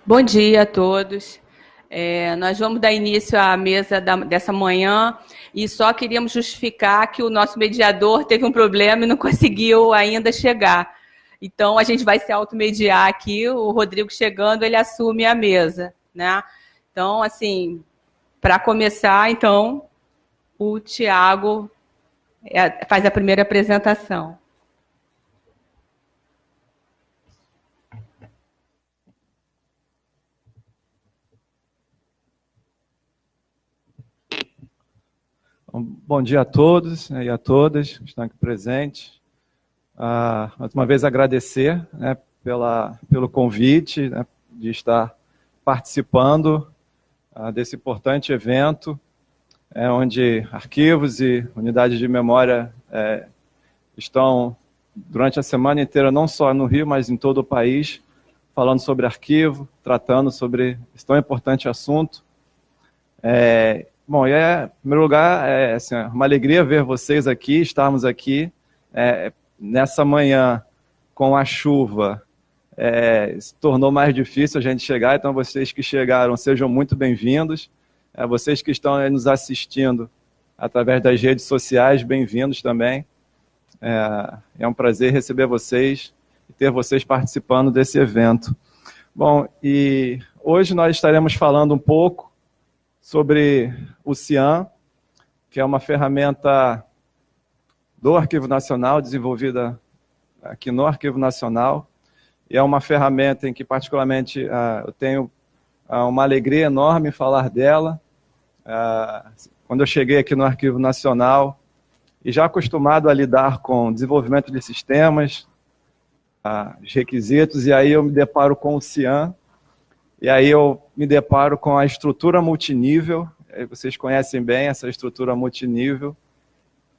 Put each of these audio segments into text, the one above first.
Bom dia a todos. Nós vamos dar início à mesa dessa manhã e só queríamos justificar que o nosso mediador teve um problema e não conseguiu ainda chegar. Então, a gente vai se automediar aqui, o Rodrigo chegando, ele assume a mesa, né? Então, assim, para começar, então, o Tiago faz a primeira apresentação. Bom dia a todos e a todas que estão aqui presentes. Mais uma vez agradecer, né, pelo convite, né, de estar participando desse importante evento, onde arquivos e unidades de memória estão durante a semana inteira, não só no Rio, mas em todo o país, falando sobre arquivo, tratando sobre esse tão importante assunto. Bom, em primeiro lugar, assim, uma alegria ver vocês aqui, estarmos aqui nessa manhã com a chuva. Se tornou mais difícil a gente chegar, então vocês que chegaram, sejam muito bem-vindos. Vocês que estão aí nos assistindo através das redes sociais, bem-vindos também. É um prazer receber vocês e ter vocês participando desse evento. Bom, e hoje nós estaremos falando um pouco sobre o CIAN, que é uma ferramenta do Arquivo Nacional, desenvolvida aqui no Arquivo Nacional, e é uma ferramenta em que, particularmente, eu tenho uma alegria enorme em falar dela. Quando eu cheguei aqui no Arquivo Nacional, e já acostumado a lidar com desenvolvimento de sistemas, os requisitos, e aí eu me deparo com o CIAN, e aí eu me deparo com a estrutura multinível. Vocês conhecem bem essa estrutura multinível,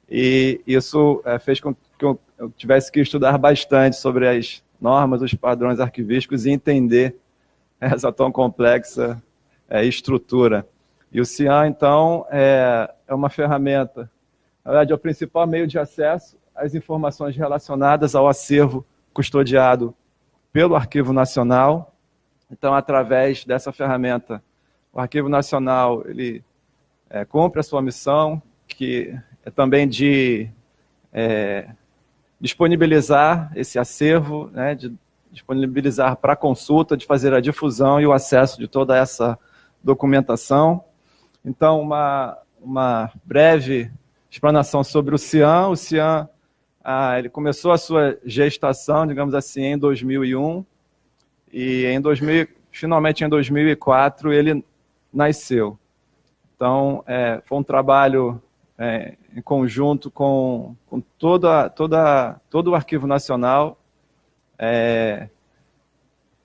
e isso fez com que eu tivesse que estudar bastante sobre as normas, os padrões arquivísticos e entender essa tão complexa estrutura. E o CIAN, então, é uma ferramenta, na verdade, é o principal meio de acesso às informações relacionadas ao acervo custodiado pelo Arquivo Nacional. Então, através dessa ferramenta, o Arquivo Nacional ele cumpre a sua missão, que é também de disponibilizar esse acervo, né, de disponibilizar para consulta, de fazer a difusão e o acesso de toda essa documentação. Então, uma breve explanação sobre o CIAN. O CIAN ele começou a sua gestação, digamos assim, em 2001, e finalmente em 2004 ele nasceu. Então, foi um trabalho em conjunto com todo o Arquivo Nacional,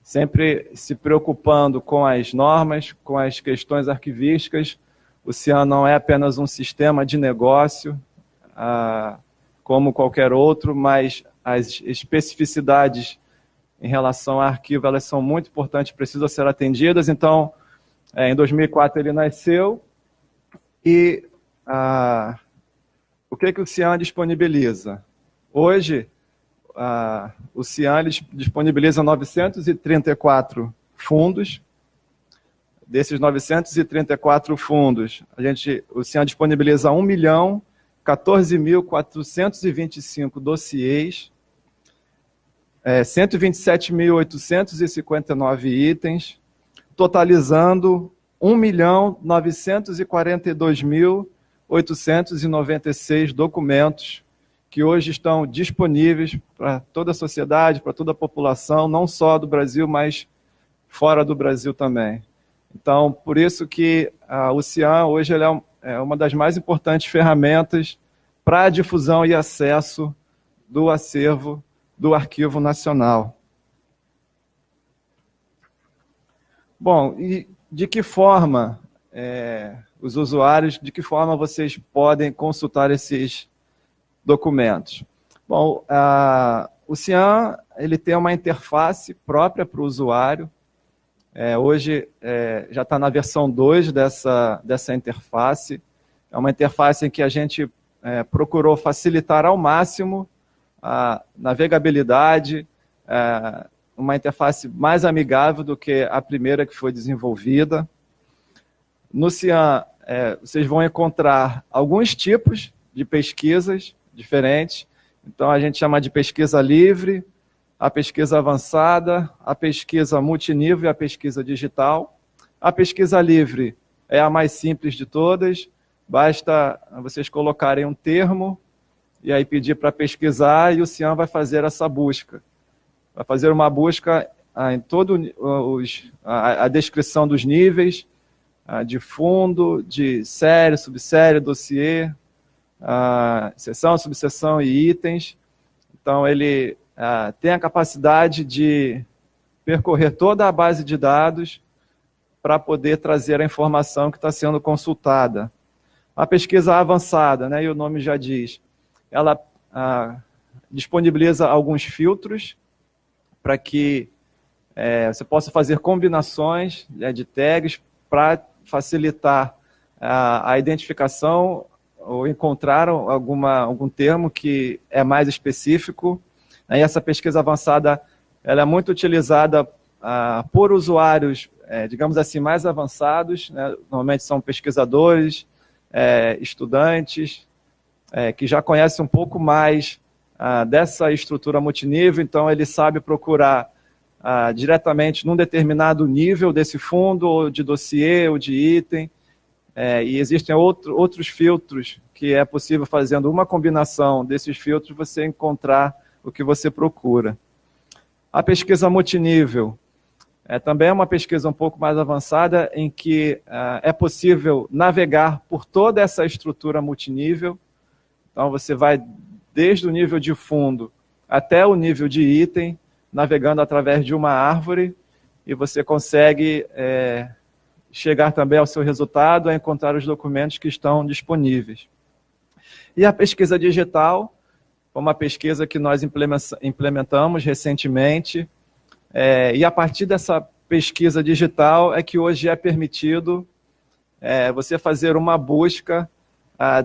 sempre se preocupando com as normas, com as questões arquivísticas. O CIAN não é apenas um sistema de negócio, como qualquer outro, mas as especificidades em relação ao arquivo, elas são muito importantes, precisam ser atendidas. Então, em 2004 ele nasceu, e o que o CIAN disponibiliza? Hoje, o CIAN disponibiliza 934 fundos. Desses 934 fundos, o CIAN disponibiliza 1.014.425 dossiês, 127.859 itens, totalizando 1.942.896 documentos que hoje estão disponíveis para toda a sociedade, para toda a população, não só do Brasil, mas fora do Brasil também. Então, por isso que o CIAN hoje ele é uma das mais importantes ferramentas para a difusão e acesso do acervo do Arquivo Nacional. Bom, e de que forma os usuários, de que forma vocês podem consultar esses documentos? Bom, o CIAN ele tem uma interface própria para o usuário. Hoje já está na versão 2 dessa interface. É uma interface em que a gente procurou facilitar ao máximo a navegabilidade, uma interface mais amigável do que a primeira que foi desenvolvida. No Cian, vocês vão encontrar alguns tipos de pesquisas diferentes. Então, a gente chama de pesquisa livre, a pesquisa avançada, a pesquisa multinível e a pesquisa digital. A pesquisa livre é a mais simples de todas. Basta vocês colocarem um termo e aí pedir para pesquisar, e o Cian vai fazer essa busca. Vai fazer uma busca em todo a descrição dos níveis, de fundo, de série, subsérie, dossiê, seção, subseção e itens. Então, ele tem a capacidade de percorrer toda a base de dados para poder trazer a informação que está sendo consultada. A pesquisa avançada, né, e o nome já diz, ela disponibiliza alguns filtros para que você possa fazer combinações de tags para facilitar a identificação ou encontrar algum termo que é mais específico. E essa pesquisa avançada ela é muito utilizada por usuários, digamos assim, mais avançados, né? Normalmente são pesquisadores, estudantes, que já conhecem um pouco mais dessa estrutura multinível, então ele sabe procurar diretamente num determinado nível desse fundo, ou de dossiê, ou de item, e existem outros filtros que é possível, fazendo uma combinação desses filtros, você encontrar o que você procura. A pesquisa multinível também é uma pesquisa um pouco mais avançada, em que é possível navegar por toda essa estrutura multinível. Então, você vai desde o nível de fundo até o nível de item, navegando através de uma árvore, e você consegue chegar também ao seu resultado, a encontrar os documentos que estão disponíveis. E a pesquisa digital, uma pesquisa que nós implementamos recentemente, e a partir dessa pesquisa digital é que hoje é permitido você fazer uma busca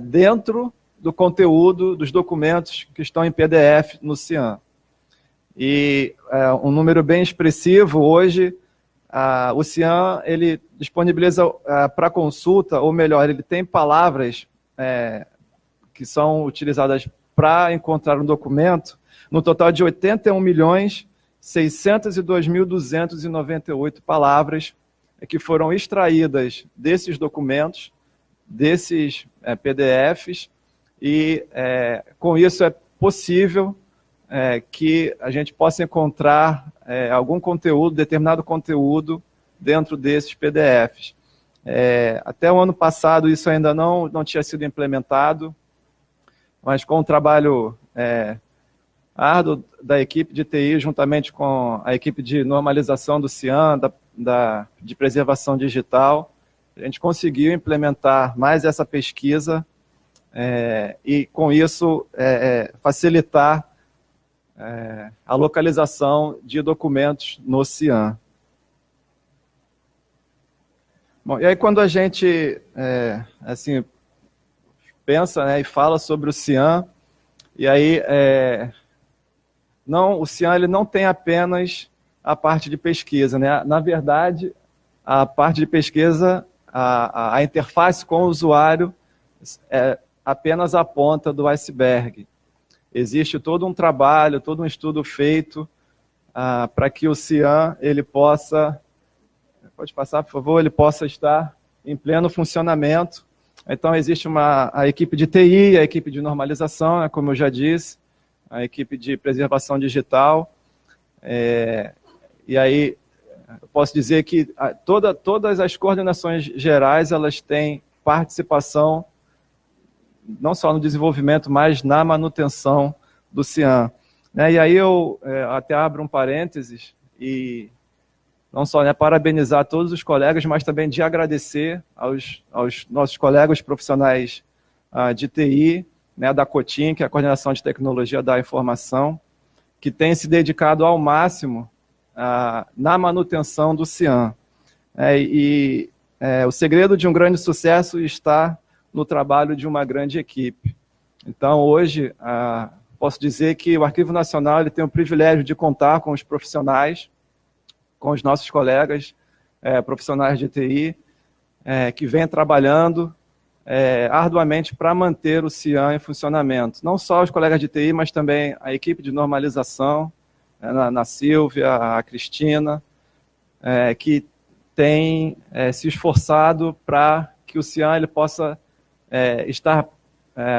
dentro do conteúdo dos documentos que estão em PDF no Cian. E um número bem expressivo hoje, o Cian ele disponibiliza para consulta, ou melhor, ele tem palavras que são utilizadas para encontrar um documento, no total de 81.602.298 palavras que foram extraídas desses documentos, desses PDFs, e com isso é possível que a gente possa encontrar algum conteúdo, determinado conteúdo, dentro desses PDFs. Até o ano passado isso ainda não tinha sido implementado, mas com o trabalho árduo da equipe de TI, juntamente com a equipe de normalização do Cian, de preservação digital, a gente conseguiu implementar mais essa pesquisa e, com isso, facilitar a localização de documentos no Cian. Bom, e aí quando a gente assim, pensa, né, e fala sobre o Cian, e aí o Cian ele não tem apenas a parte de pesquisa, né? Na verdade, a parte de pesquisa, a interface com o usuário é apenas a ponta do iceberg. Existe todo um trabalho, todo um estudo feito para que o Cian ele possa, pode passar, por favor, ele possa estar em pleno funcionamento. Então, existe a equipe de TI, a equipe de normalização, né, como eu já disse, a equipe de preservação digital. E aí, eu posso dizer que todas as coordenações gerais, elas têm participação, não só no desenvolvimento, mas na manutenção do Cian. E aí eu até abro um parênteses, e não só parabenizar todos os colegas, mas também de agradecer aos nossos colegas profissionais de TI, da COTIM, que é a Coordenação de Tecnologia da Informação, que tem se dedicado ao máximo na manutenção do Cian. O segredo de um grande sucesso está no trabalho de uma grande equipe. Então, hoje, posso dizer que o Arquivo Nacional ele tem o privilégio de contar com os profissionais, com os nossos colegas profissionais de TI, que vêm trabalhando arduamente para manter o CIAM em funcionamento. Não só os colegas de TI, mas também a equipe de normalização, na Silvia, a Cristina, que tem se esforçado para que o CIAM ele possa estar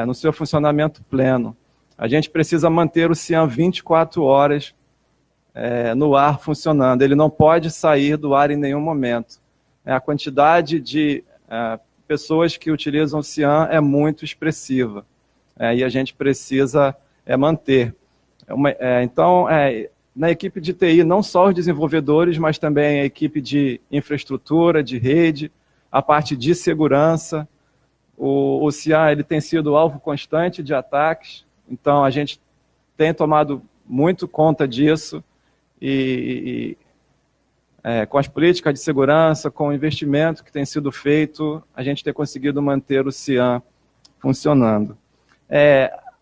no seu funcionamento pleno. A gente precisa manter o CIAM 24 horas no ar funcionando. Ele não pode sair do ar em nenhum momento. A quantidade de pessoas que utilizam o CIAM é muito expressiva. E a gente precisa manter. Então, na equipe de TI, não só os desenvolvedores, mas também a equipe de infraestrutura, de rede, a parte de segurança. O CIAM ele tem sido alvo constante de ataques, então a gente tem tomado muito conta disso e com as políticas de segurança, com o investimento que tem sido feito, a gente tem conseguido manter o CIAM funcionando.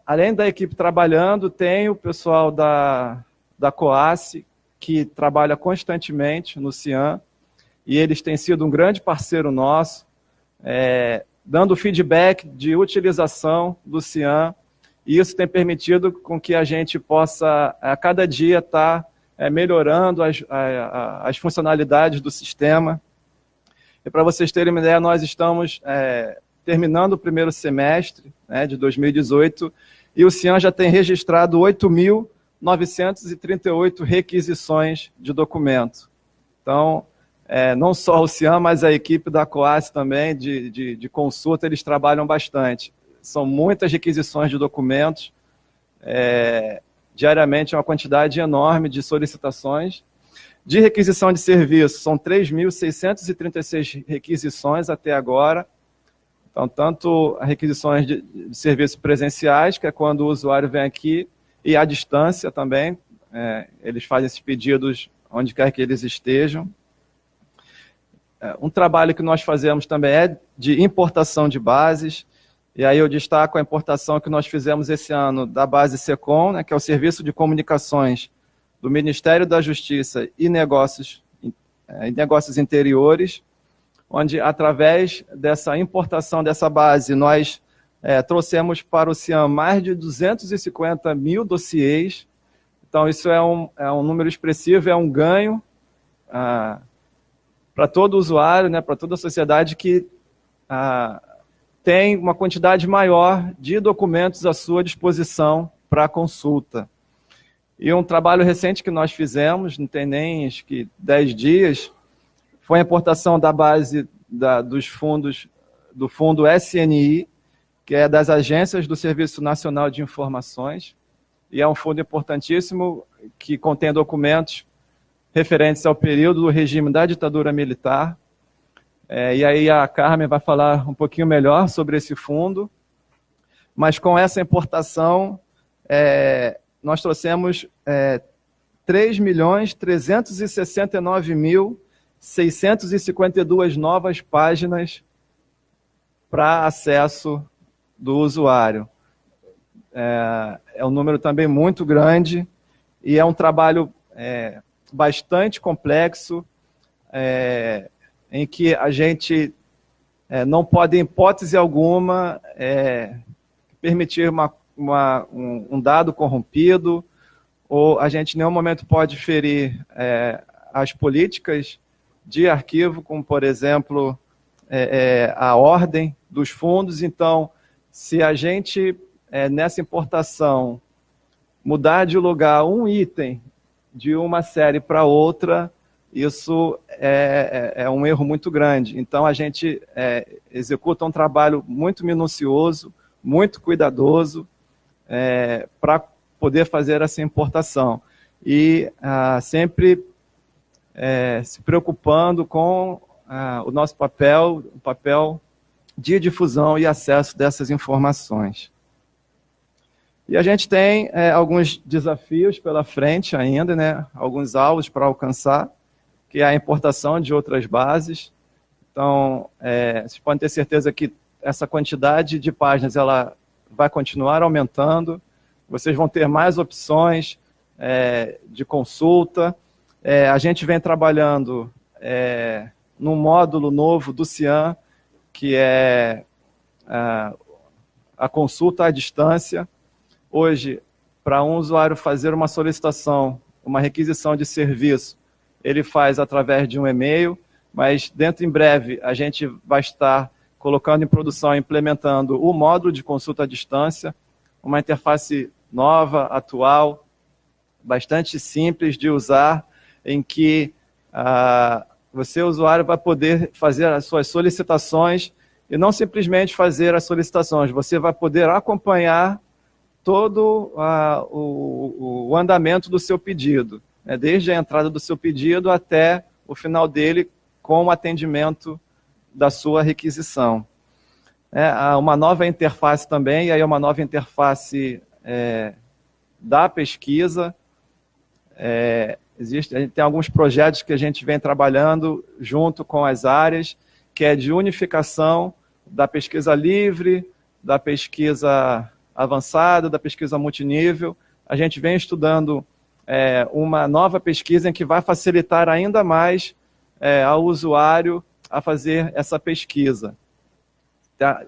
Além da equipe trabalhando, tem o pessoal da COASSE, que trabalha constantemente no CIAM, e eles têm sido um grande parceiro nosso, dando feedback de utilização do CIAM, e isso tem permitido com que a gente possa, a cada dia, estar melhorando as funcionalidades do sistema. E para vocês terem uma ideia, nós estamos terminando o primeiro semestre de 2018, e o CIAM já tem registrado 8.938 requisições de documento. Então, não só o CIAM, mas a equipe da COASSE também, de consulta, eles trabalham bastante. São muitas requisições de documentos, diariamente é uma quantidade enorme de solicitações. De requisição de serviço, são 3.636 requisições até agora. Então, tanto requisições de serviços presenciais, que é quando o usuário vem aqui, e à distância também, eles fazem esses pedidos onde quer que eles estejam. Um trabalho que nós fazemos também é de importação de bases, e aí eu destaco a importação que nós fizemos esse ano da base SECOM, que é o Serviço de Comunicações do Ministério da Justiça e Negócios Interiores, onde, através dessa importação dessa base, nós trouxemos para o CIAM mais de 250 mil dossiês. Então, isso é um número expressivo, é um ganho para todo usuário, para toda a sociedade que tem uma quantidade maior de documentos à sua disposição para consulta. E um trabalho recente que nós fizemos, não tem nem acho que 10 dias, foi a importação da base dos fundos, do fundo SNI, que é das agências do Serviço Nacional de Informações, e é um fundo importantíssimo que contém documentos referentes ao período do regime da ditadura militar. E aí a Carmen vai falar um pouquinho melhor sobre esse fundo, mas com essa importação, nós trouxemos 3.369.652 novas páginas para acesso do usuário. É um número também muito grande e é um trabalho bastante complexo, em que a gente não pode, em hipótese alguma, permitir um dado corrompido, ou a gente em nenhum momento pode ferir as políticas de arquivo, como, por exemplo, a ordem dos fundos. Então, se a gente, nessa importação, mudar de lugar um item de uma série para outra, isso é um erro muito grande. Então, a gente executa um trabalho muito minucioso, muito cuidadoso, para poder fazer essa importação. E sempre se preocupando com o nosso papel, o papel de difusão e acesso dessas informações. E a gente tem alguns desafios pela frente ainda, alguns alvos para alcançar, que é a importação de outras bases. Então, vocês podem ter certeza que essa quantidade de páginas ela vai continuar aumentando. vocês vão ter mais opções de consulta. A gente vem trabalhando num módulo novo do CIAN, que é a consulta à distância. Hoje, para um usuário fazer uma solicitação, uma requisição de serviço, ele faz através de um e-mail, mas dentro em breve a gente vai estar colocando em produção, implementando o módulo de consulta à distância, uma interface nova, atual, bastante simples de usar, em que você, usuário, vai poder fazer as suas solicitações e não simplesmente fazer as solicitações, você vai poder acompanhar todo o andamento do seu pedido, né, desde a entrada do seu pedido até o final dele, com o atendimento da sua requisição. Há uma nova interface também, e aí uma nova interface da pesquisa. A gente tem alguns projetos que a gente vem trabalhando junto com as áreas, que é de unificação da pesquisa livre, da pesquisa avançada, da pesquisa multinível. A gente vem estudando uma nova pesquisa em que vai facilitar ainda mais ao usuário a fazer essa pesquisa.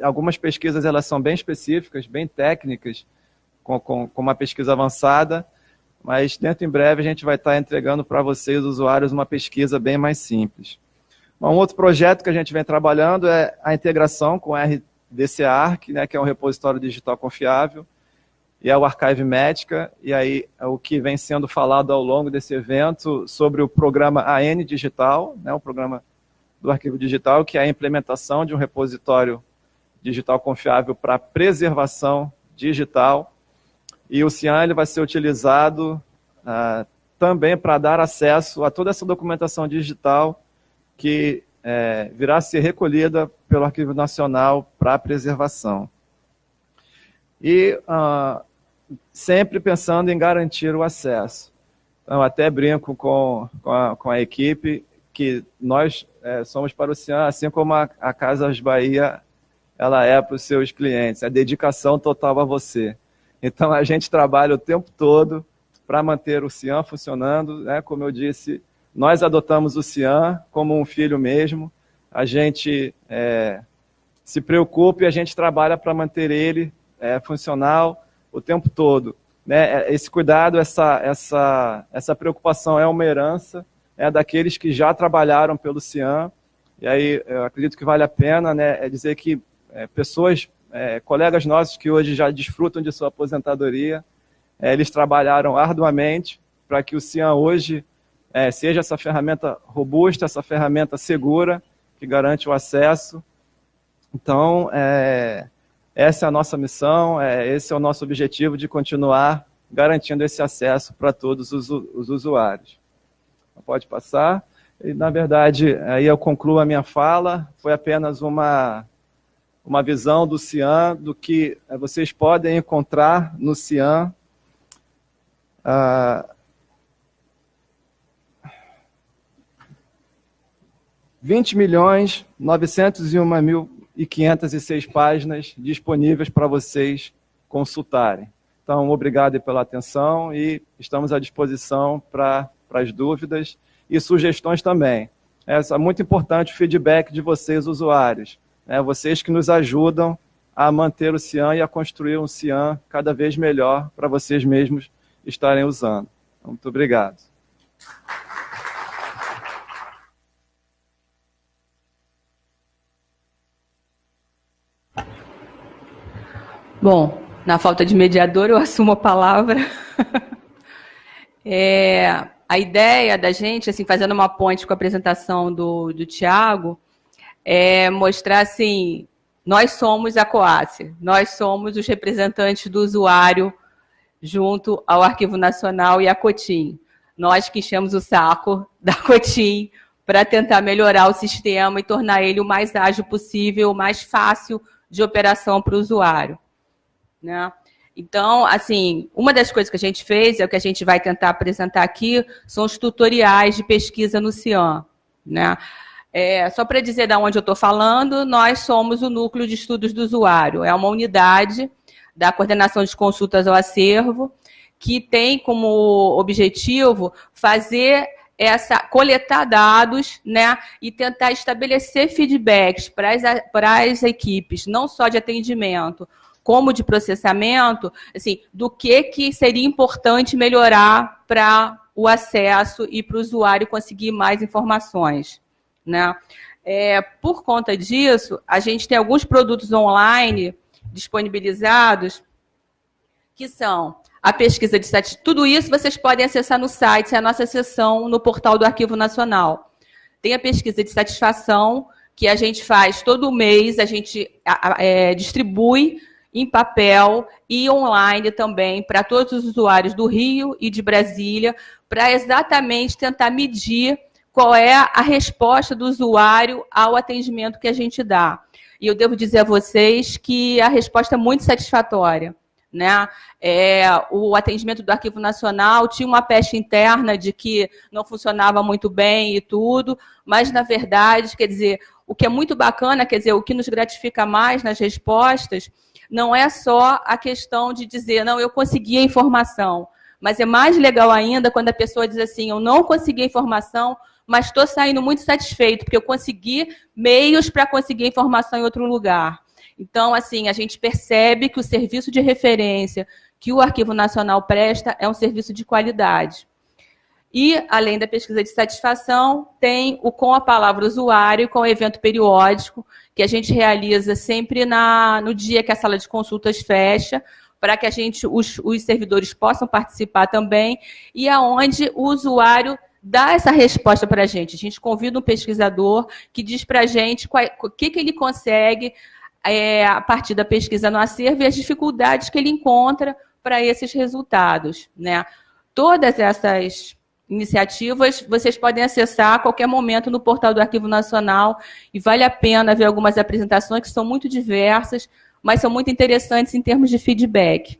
Algumas pesquisas elas são bem específicas, bem técnicas, com uma pesquisa avançada, mas dentro em breve a gente vai estar entregando para vocês, usuários, uma pesquisa bem mais simples. Um outro projeto que a gente vem trabalhando é a integração com o RDC-ARC, né, que é um repositório digital confiável, e é o Archive Médica, e aí é o que vem sendo falado ao longo desse evento sobre o programa AN Digital, né, o programa do arquivo digital, que é a implementação de um repositório digital confiável para preservação digital, e o CIAN ele vai ser utilizado também para dar acesso a toda essa documentação digital que virá a ser recolhida pelo Arquivo Nacional para preservação. E sempre pensando em garantir o acesso. Então, até brinco com a equipe que nós somos para o CIAN, assim como a Casas Bahia ela é para os seus clientes, é dedicação total a você. Então, a gente trabalha o tempo todo para manter o CIAN funcionando, né? Como eu disse, nós adotamos o CIAN como um filho mesmo, a gente se preocupa e a gente trabalha para manter ele funcional o tempo todo. Né? Esse cuidado, essa preocupação é uma herança daqueles que já trabalharam pelo CIAN, e aí eu acredito que vale a pena, né, dizer que pessoas, colegas nossos que hoje já desfrutam de sua aposentadoria, eles trabalharam arduamente para que o CIAN hoje seja essa ferramenta robusta, essa ferramenta segura, que garante o acesso. Então, essa é a nossa missão, esse é o nosso objetivo de continuar garantindo esse acesso para todos os usuários. Pode passar. E, na verdade, aí eu concluo a minha fala, foi apenas uma visão do CIAN, do que vocês podem encontrar no CIAN. 20.901.506 páginas disponíveis para vocês consultarem. Então, obrigado pela atenção e estamos à disposição para as dúvidas e sugestões também. É muito importante o feedback de vocês, usuários. Vocês que nos ajudam a manter o CIAN e a construir um CIAN cada vez melhor para vocês mesmos estarem usando. Muito obrigado. Bom, na falta de mediador, eu assumo a palavra. A ideia da gente, assim, fazendo uma ponte com a apresentação do Tiago, é mostrar, assim, nós somos a COACE, nós somos os representantes do usuário junto ao Arquivo Nacional e à COTIM. Nós que enchemos o saco da COTIM para tentar melhorar o sistema e tornar ele o mais ágil possível, o mais fácil de operação para o usuário. Né? Então, assim, uma das coisas que a gente fez, é o que a gente vai tentar apresentar aqui, são os tutoriais de pesquisa no CIAN. Né? Só para dizer de onde eu estou falando, nós somos o Núcleo de Estudos do Usuário. É uma unidade da Coordenação de Consultas ao Acervo, que tem como objetivo coletar dados, né, e tentar estabelecer feedbacks para as equipes, não só de atendimento, como de processamento, assim, do que seria importante melhorar para o acesso e para o usuário conseguir mais informações, né? Por conta disso, a gente tem alguns produtos online disponibilizados, que são a pesquisa de satisfação. Tudo isso vocês podem acessar no site, é a nossa seção no portal do Arquivo Nacional. Tem a pesquisa de satisfação, que a gente faz todo mês, a gente distribui em papel e online também para todos os usuários do Rio e de Brasília, para exatamente tentar medir qual é a resposta do usuário ao atendimento que a gente dá. E eu devo dizer a vocês que a resposta é muito satisfatória, né? O atendimento do Arquivo Nacional tinha uma peste interna de que não funcionava muito bem e tudo, mas, na verdade, quer dizer, o que é muito bacana, quer dizer, o que nos gratifica mais nas respostas, não é só a questão de dizer, não, eu consegui a informação, mas é mais legal ainda quando a pessoa diz assim, eu não consegui a informação, mas estou saindo muito satisfeito, porque eu consegui meios para conseguir a informação em outro lugar. Então, assim, a gente percebe que o serviço de referência que o Arquivo Nacional presta é um serviço de qualidade. E, além da pesquisa de satisfação, tem o Com a Palavra Usuário, com o evento periódico, que a gente realiza sempre no dia que a sala de consultas fecha, para que os servidores possam participar também, e aonde o usuário dá essa resposta para a gente. A gente convida um pesquisador que diz para a gente o que ele consegue a partir da pesquisa no acervo e as dificuldades que ele encontra para esses resultados, né? Todas essas iniciativas vocês podem acessar a qualquer momento no portal do Arquivo Nacional e vale a pena ver algumas apresentações que são muito diversas, mas são muito interessantes em termos de feedback.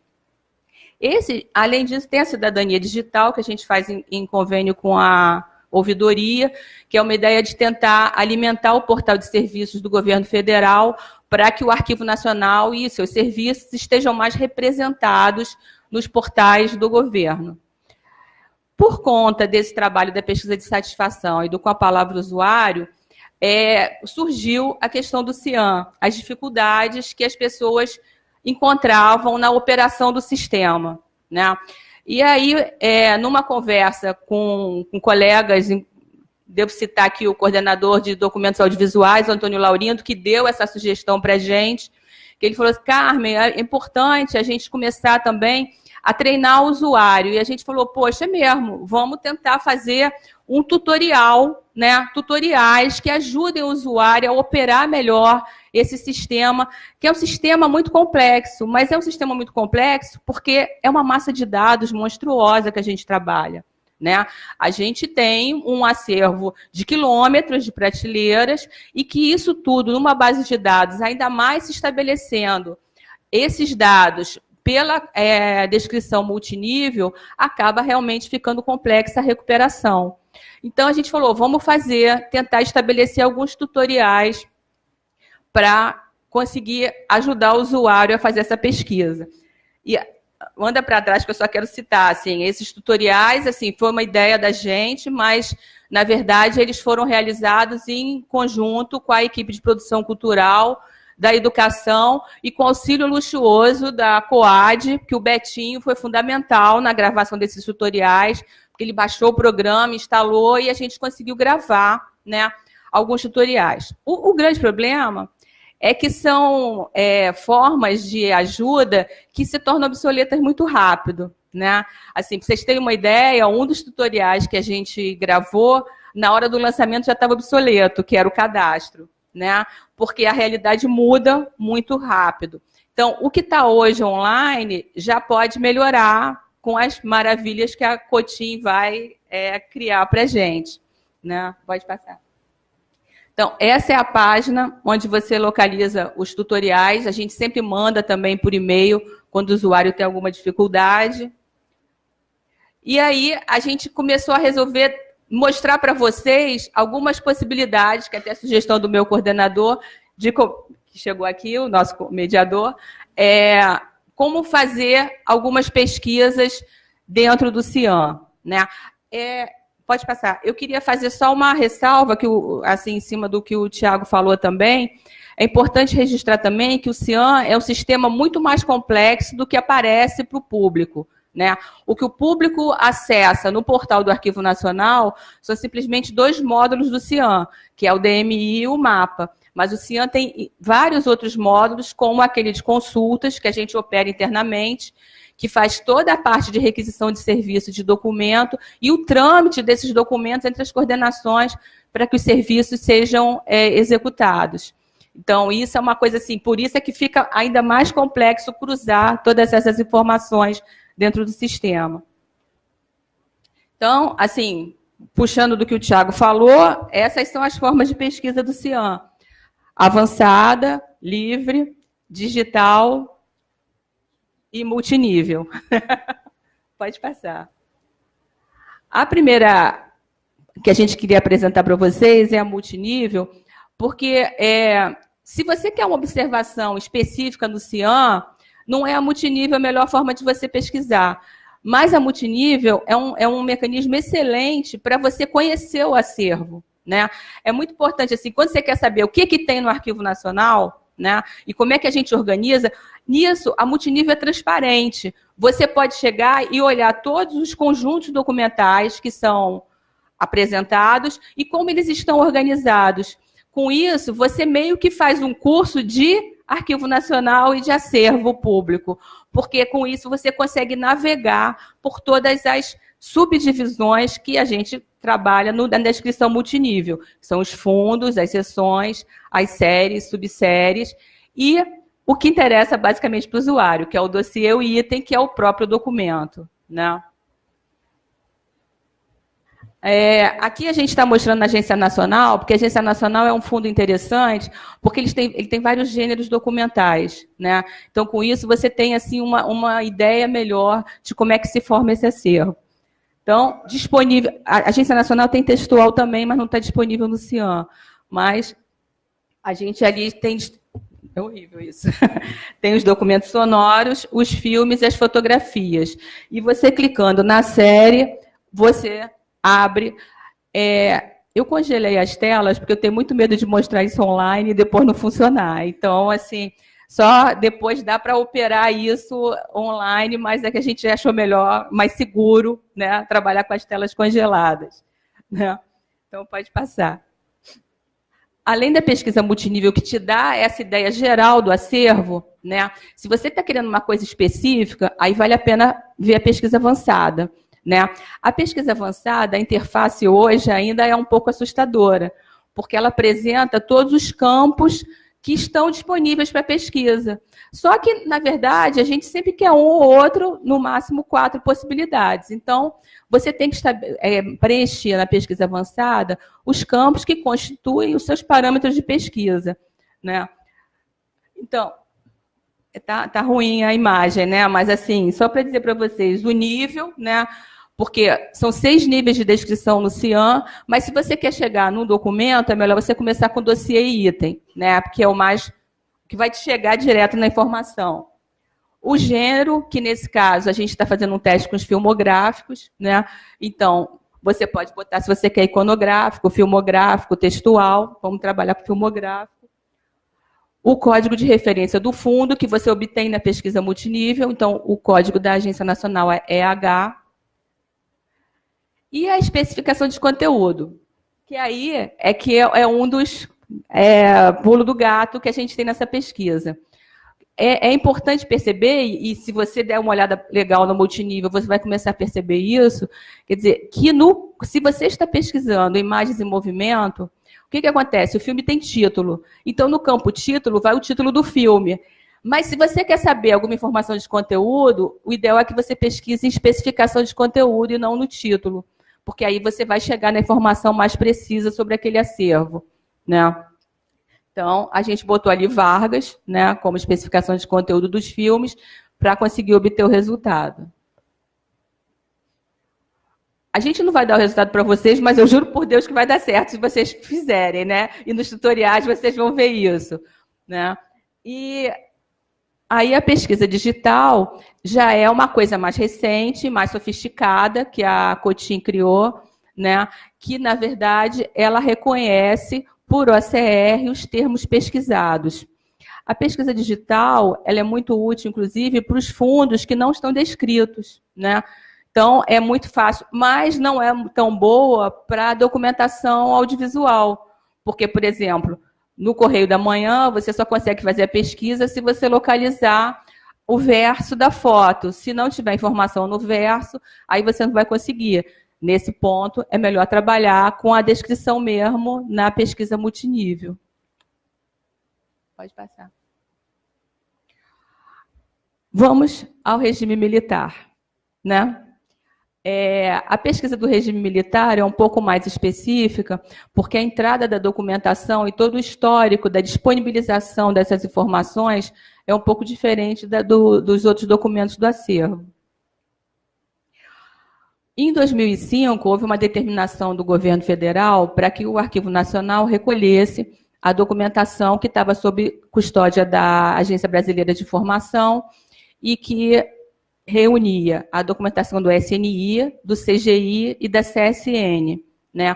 Além disso, tem a cidadania digital, que a gente faz em convênio com a ouvidoria, que é uma ideia de tentar alimentar o portal de serviços do governo federal para que o Arquivo Nacional e seus serviços estejam mais representados nos portais do governo. Por conta desse trabalho da pesquisa de satisfação e do Com a Palavra Usuário, surgiu a questão do CIAM, as dificuldades que as pessoas encontravam na operação do sistema, né? E aí, numa conversa com colegas, devo citar aqui o coordenador de documentos audiovisuais, Antônio Laurindo, que deu essa sugestão para a gente, que ele falou assim, Carmen, é importante a gente começar também a treinar o usuário. E a gente falou, poxa, é mesmo, vamos tentar fazer um tutorial, né? Tutoriais que ajudem o usuário a operar melhor esse sistema, que é um sistema muito complexo, mas é um sistema muito complexo porque é uma massa de dados monstruosa que a gente trabalha, né? A gente tem um acervo de quilômetros de prateleiras e que isso tudo, numa base de dados, ainda mais se estabelecendo esses dados pela descrição multinível, acaba realmente ficando complexa a recuperação. Então, a gente falou, vamos tentar estabelecer alguns tutoriais para conseguir ajudar o usuário a fazer essa pesquisa. E anda para trás que eu só quero citar, assim, esses tutoriais, assim, foi uma ideia da gente, mas, na verdade, eles foram realizados em conjunto com a equipe de produção cultural da educação e com auxílio luxuoso da COAD, que o Betinho foi fundamental na gravação desses tutoriais, porque ele baixou o programa, instalou e a gente conseguiu gravar, né, alguns tutoriais. O grande problema é que são formas de ajuda que se tornam obsoletas muito rápido, né? Assim, para vocês terem uma ideia, um dos tutoriais que a gente gravou, na hora do lançamento já estava obsoleto, que era o cadastro, né? Porque a realidade muda muito rápido. Então, o que está hoje online já pode melhorar com as maravilhas que a Cotim vai criar para a gente, né? Pode passar. Então, essa é a página onde você localiza os tutoriais. A gente sempre manda também por e-mail quando o usuário tem alguma dificuldade. E aí, a gente começou a mostrar para vocês algumas possibilidades, que até a sugestão do meu coordenador, que chegou aqui, o nosso mediador, como fazer algumas pesquisas dentro do CIAN, né? Pode passar. Eu queria fazer só uma ressalva, que assim, em cima do que o Tiago falou também. É importante registrar também que o CIAN é um sistema muito mais complexo do que aparece para o público, né? O que o público acessa no portal do Arquivo Nacional são simplesmente 2 módulos do CIAN, que é o DMI e o MAPA. Mas o CIAN tem vários outros módulos, como aquele de consultas, que a gente opera internamente, que faz toda a parte de requisição de serviço de documento e o trâmite desses documentos entre as coordenações para que os serviços sejam executados. Então, isso é uma coisa assim, por isso é que fica ainda mais complexo cruzar todas essas informações dentro do sistema. Então, assim, puxando do que o Tiago falou, essas são as formas de pesquisa do CIAN. Avançada, livre, digital e multinível. Pode passar. A primeira que a gente queria apresentar para vocês é a multinível, porque se você quer uma observação específica no CIAN, não é a multinível a melhor forma de você pesquisar. Mas a multinível é um mecanismo excelente para você conhecer o acervo, né? É muito importante, assim, quando você quer saber o que tem no Arquivo Nacional, né, e como é que a gente organiza, nisso a multinível é transparente. Você pode chegar e olhar todos os conjuntos documentais que são apresentados e como eles estão organizados. Com isso, você meio que faz um curso de Arquivo Nacional e de acervo público, porque com isso você consegue navegar por todas as subdivisões que a gente trabalha na descrição multinível. São os fundos, as seções, as séries, subséries, e o que interessa basicamente para o usuário, que é o dossiê e o item, que é o próprio documento, né? Aqui a gente está mostrando a Agência Nacional, porque a Agência Nacional é um fundo interessante, porque ele tem vários gêneros documentais, né? Então, com isso, você tem assim, uma ideia melhor de como é que se forma esse acervo. Então, disponível. A Agência Nacional tem textual também, mas não está disponível no CIAN. Mas a gente ali tem. É horrível isso. Tem os documentos sonoros, os filmes e as fotografias. E você clicando na série, você abre. Eu congelei as telas, porque eu tenho muito medo de mostrar isso online e depois não funcionar. Então, assim, só depois dá para operar isso online, mas é que a gente achou melhor, mais seguro, né, trabalhar com as telas congeladas, né? Então, pode passar. Além da pesquisa multinível que te dá essa ideia geral do acervo, né, se você está querendo uma coisa específica, aí vale a pena ver a pesquisa avançada, né? A pesquisa avançada, a interface hoje ainda é um pouco assustadora, porque ela apresenta todos os campos que estão disponíveis para pesquisa. Só que, na verdade, a gente sempre quer um ou outro, no máximo 4 possibilidades. Então, você tem que preencher na pesquisa avançada os campos que constituem os seus parâmetros de pesquisa, né? Então, tá ruim a imagem, né? Mas, assim, só para dizer para vocês, o nível, né? Porque são 6 níveis de descrição no CIAN, mas se você quer chegar num documento, é melhor você começar com dossiê e item, né? Porque é o mais que vai te chegar direto na informação. O gênero, que nesse caso a gente está fazendo um teste com os filmográficos, né? Então, você pode botar, se você quer iconográfico, filmográfico, textual, vamos trabalhar com filmográfico. O código de referência do fundo, que você obtém na pesquisa multinível, então o código da Agência Nacional é EH. E a especificação de conteúdo, que aí é um dos pulos do gato que a gente tem nessa pesquisa. É importante perceber, e se você der uma olhada legal no multinível, você vai começar a perceber isso, quer dizer, que se você está pesquisando imagens em movimento, o que acontece? O filme tem título. Então, no campo título, vai o título do filme. Mas se você quer saber alguma informação de conteúdo, o ideal é que você pesquise em especificação de conteúdo e não no título, porque aí você vai chegar na informação mais precisa sobre aquele acervo, né? Então, a gente botou ali Vargas, né, como especificação de conteúdo dos filmes, para conseguir obter o resultado. A gente não vai dar o resultado para vocês, mas eu juro por Deus que vai dar certo se vocês fizerem, né? E nos tutoriais vocês vão ver isso, né? E Aí a pesquisa digital já é uma coisa mais recente, mais sofisticada, que a Cotin criou, né? Que, na verdade, ela reconhece por OCR os termos pesquisados. A pesquisa digital ela é muito útil, inclusive, para os fundos que não estão descritos, né? Então, é muito fácil, mas não é tão boa para a documentação audiovisual. Porque, por exemplo, no Correio da Manhã, você só consegue fazer a pesquisa se você localizar o verso da foto. Se não tiver informação no verso, aí você não vai conseguir. Nesse ponto, é melhor trabalhar com a descrição mesmo na pesquisa multinível. Pode passar. Vamos ao regime militar, né? A pesquisa do regime militar é um pouco mais específica, porque a entrada da documentação e todo o histórico da disponibilização dessas informações é um pouco diferente dos outros documentos do acervo. Em 2005, houve uma determinação do governo federal para que o Arquivo Nacional recolhesse a documentação que estava sob custódia da Agência Brasileira de Informação e que reunia a documentação do SNI, do CGI e da CSN. Né?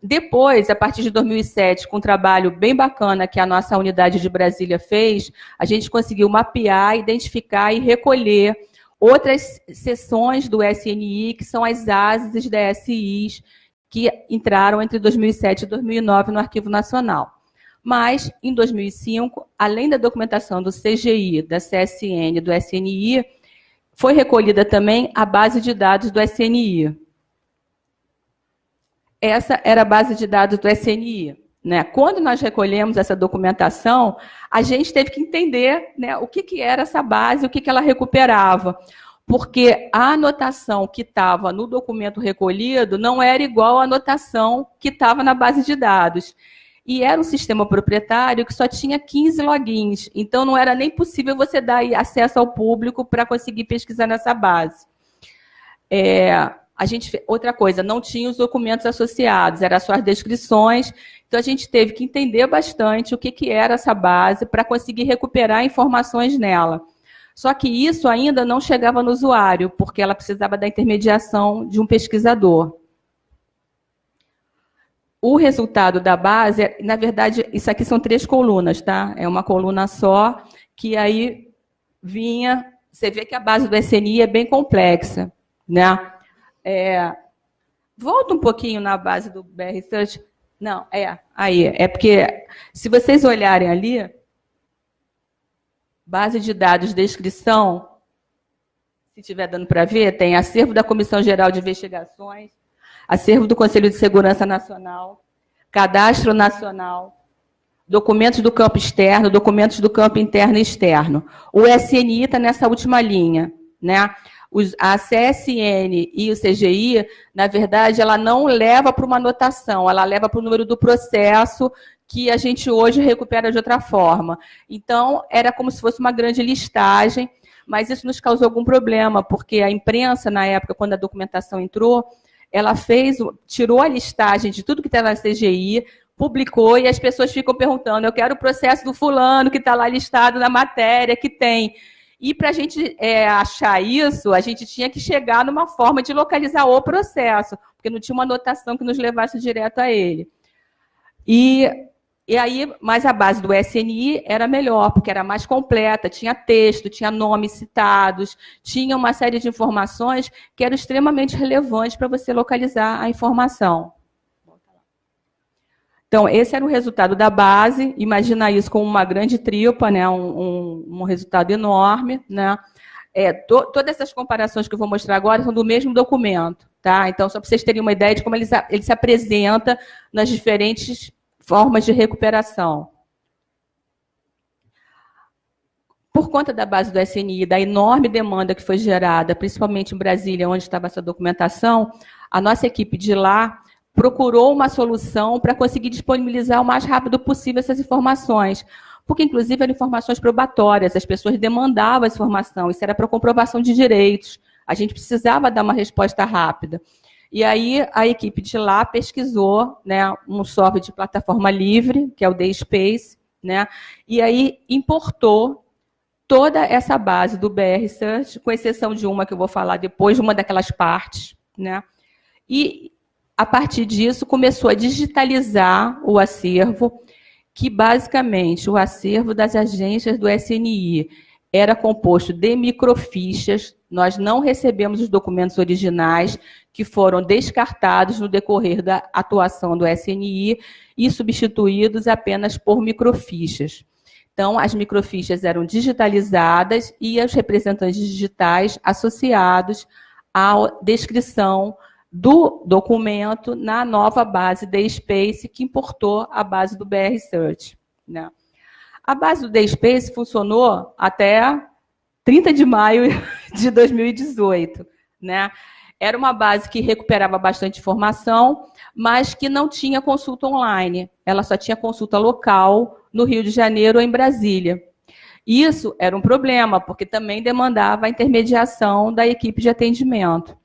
Depois, a partir de 2007, com um trabalho bem bacana que a nossa unidade de Brasília fez, a gente conseguiu mapear, identificar e recolher outras seções do SNI, que são as ASIs e DSIs, que entraram entre 2007 e 2009 no Arquivo Nacional. Mas, em 2005, além da documentação do CGI, da CSN e do SNI, foi recolhida também a base de dados do SNI. Essa era a base de dados do SNI. Né? Quando nós recolhemos essa documentação, a gente teve que entender, né, o que era essa base, o que ela recuperava. Porque a anotação que estava no documento recolhido não era igual à anotação que estava na base de dados. E era um sistema proprietário que só tinha 15 logins. Então, não era nem possível você dar acesso ao público para conseguir pesquisar nessa base. Outra coisa, não tinha os documentos associados, eram só as descrições. Então, a gente teve que entender bastante o que era essa base para conseguir recuperar informações nela. Só que isso ainda não chegava no usuário, porque ela precisava da intermediação de um pesquisador. O resultado da base, na verdade, isso aqui são 3 colunas, tá? É uma coluna só, que aí vinha... Você vê que a base do SNI é bem complexa, né? Volta um pouquinho na base do BR Search. Não, aí. É porque, se vocês olharem ali, base de dados, descrição, se estiver dando para ver, tem acervo da Comissão Geral de Investigações, acervo do Conselho de Segurança Nacional, cadastro nacional, documentos do campo externo, documentos do campo interno e externo. O SNI está nessa última linha, né? A CSN e o CGI, na verdade, ela não leva para uma anotação, ela leva para o número do processo que a gente hoje recupera de outra forma. Então, era como se fosse uma grande listagem, mas isso nos causou algum problema, porque a imprensa, na época, quando a documentação entrou, ela tirou a listagem de tudo que está na CGI, publicou, e as pessoas ficam perguntando, eu quero o processo do fulano que está lá listado na matéria, que tem. E para a gente achar isso, a gente tinha que chegar numa forma de localizar o processo, porque não tinha uma anotação que nos levasse direto a ele. E aí, mas a base do SNI era melhor, porque era mais completa, tinha texto, tinha nomes citados, tinha uma série de informações que eram extremamente relevantes para você localizar a informação. Então, esse era o resultado da base. Imagina isso como uma grande tripa, né? um resultado enorme. Né? Todas essas comparações que eu vou mostrar agora são do mesmo documento. Tá? Então, só para vocês terem uma ideia de como ele se apresenta nas diferentes formas de recuperação. Por conta da base do SNI, da enorme demanda que foi gerada, principalmente em Brasília, onde estava essa documentação, a nossa equipe de lá procurou uma solução para conseguir disponibilizar o mais rápido possível essas informações, porque, inclusive, eram informações probatórias, as pessoas demandavam essa informação, isso era para comprovação de direitos, a gente precisava dar uma resposta rápida. E aí a equipe de lá pesquisou, né, um software de plataforma livre, que é o DSpace, né, e aí importou toda essa base do BR Search, com exceção de uma que eu vou falar depois, uma daquelas partes, né? E, a partir disso, começou a digitalizar o acervo, que, basicamente, o acervo das agências do SNI era composto de microfichas. Nós não recebemos os documentos originais, que foram descartados no decorrer da atuação do SNI e substituídos apenas por microfichas. Então, as microfichas eram digitalizadas e os representantes digitais associados à descrição do documento na nova base DSpace, que importou a base do BR Search, né? A base do DSpace funcionou até 30 de maio de 2018, né? Era uma base que recuperava bastante informação, mas que não tinha consulta online. Ela só tinha consulta local no Rio de Janeiro ou em Brasília. Isso era um problema, porque também demandava a intermediação da equipe de atendimento.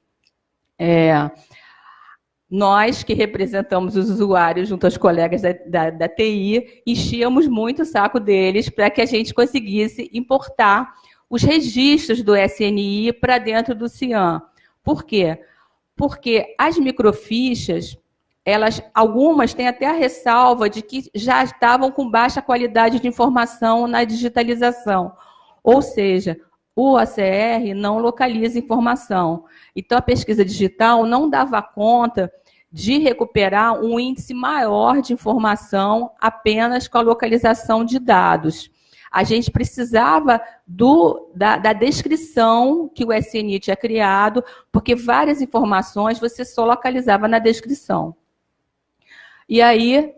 Nós, que representamos os usuários junto aos colegas da TI, enchíamos muito o saco deles para que a gente conseguisse importar os registros do SNI para dentro do CIAM. Por quê? Porque as microfichas, algumas têm até a ressalva de que já estavam com baixa qualidade de informação na digitalização. Ou seja, o ACR não localiza informação. Então, a pesquisa digital não dava conta de recuperar um índice maior de informação apenas com a localização de dados. A gente precisava da descrição que o SNI tinha criado, porque várias informações você só localizava na descrição. E aí,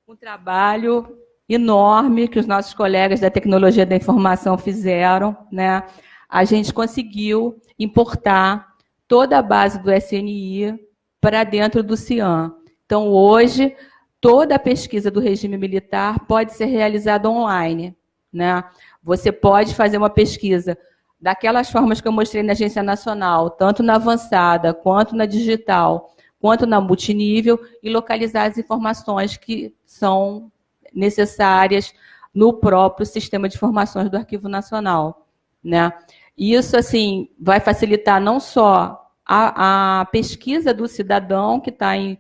um trabalho enorme que os nossos colegas da tecnologia da informação fizeram, né? A gente conseguiu importar toda a base do SNI para dentro do CIAM. Então, hoje, toda a pesquisa do regime militar pode ser realizada online, né? Você pode fazer uma pesquisa daquelas formas que eu mostrei na Agência Nacional, tanto na avançada, quanto na digital, quanto na multinível, e localizar as informações que são necessárias no próprio sistema de informações do Arquivo Nacional, né? Isso, assim, vai facilitar não só a pesquisa do cidadão que está em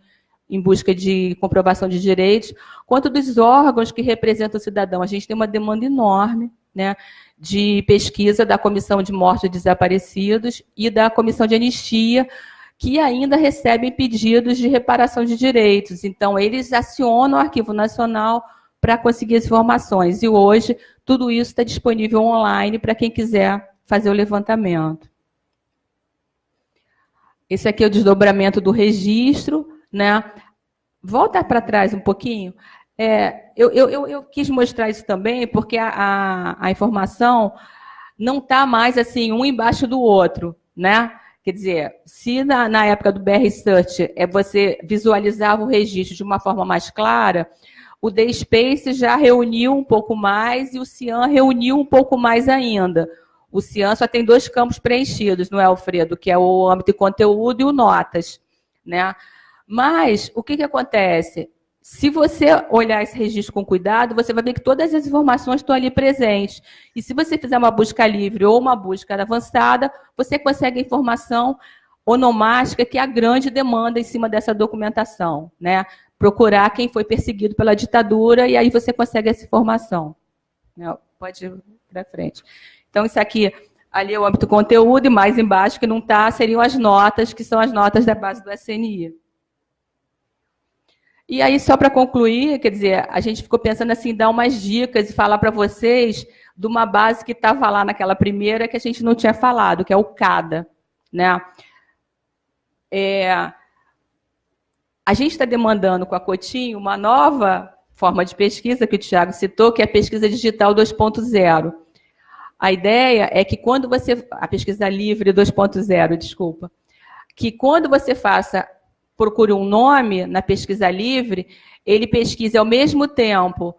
busca de comprovação de direitos, quanto dos órgãos que representam o cidadão. A gente tem uma demanda enorme, né, de pesquisa da Comissão de Mortos e Desaparecidos e da Comissão de Anistia, que ainda recebem pedidos de reparação de direitos. Então, eles acionam o Arquivo Nacional para conseguir as informações. E hoje, tudo isso está disponível online para quem quiser fazer o levantamento. Esse aqui é o desdobramento do registro, né? Volta para trás um pouquinho. Eu quis mostrar isso também, porque a informação não está mais assim, um embaixo do outro, né? Quer dizer, se na época do BR Search você visualizava o registro de uma forma mais clara, o DSpace já reuniu um pouco mais e o CIAM reuniu um pouco mais ainda. O CIAM só tem 2 campos preenchidos, não é, Alfredo? Que é o âmbito e conteúdo e o notas, né? Mas o que acontece? Se você olhar esse registro com cuidado, você vai ver que todas as informações estão ali presentes. E se você fizer uma busca livre ou uma busca avançada, você consegue a informação onomástica, que é a grande demanda em cima dessa documentação, né? Procurar quem foi perseguido pela ditadura e aí você consegue essa informação. Pode ir para frente. Então, isso aqui, ali é o âmbito conteúdo, e mais embaixo, que não está, seriam as notas, que são as notas da base do SNI. E aí, só para concluir, quer dizer, a gente ficou pensando assim, dar umas dicas e falar para vocês de uma base que estava lá naquela primeira que a gente não tinha falado, que é o CADA, né? A gente está demandando com a Cotinho uma nova forma de pesquisa, que o Thiago citou, que é a pesquisa digital 2.0. A ideia é que quando você... A pesquisa livre 2.0, desculpa. Que quando você procure um nome na pesquisa livre, ele pesquise ao mesmo tempo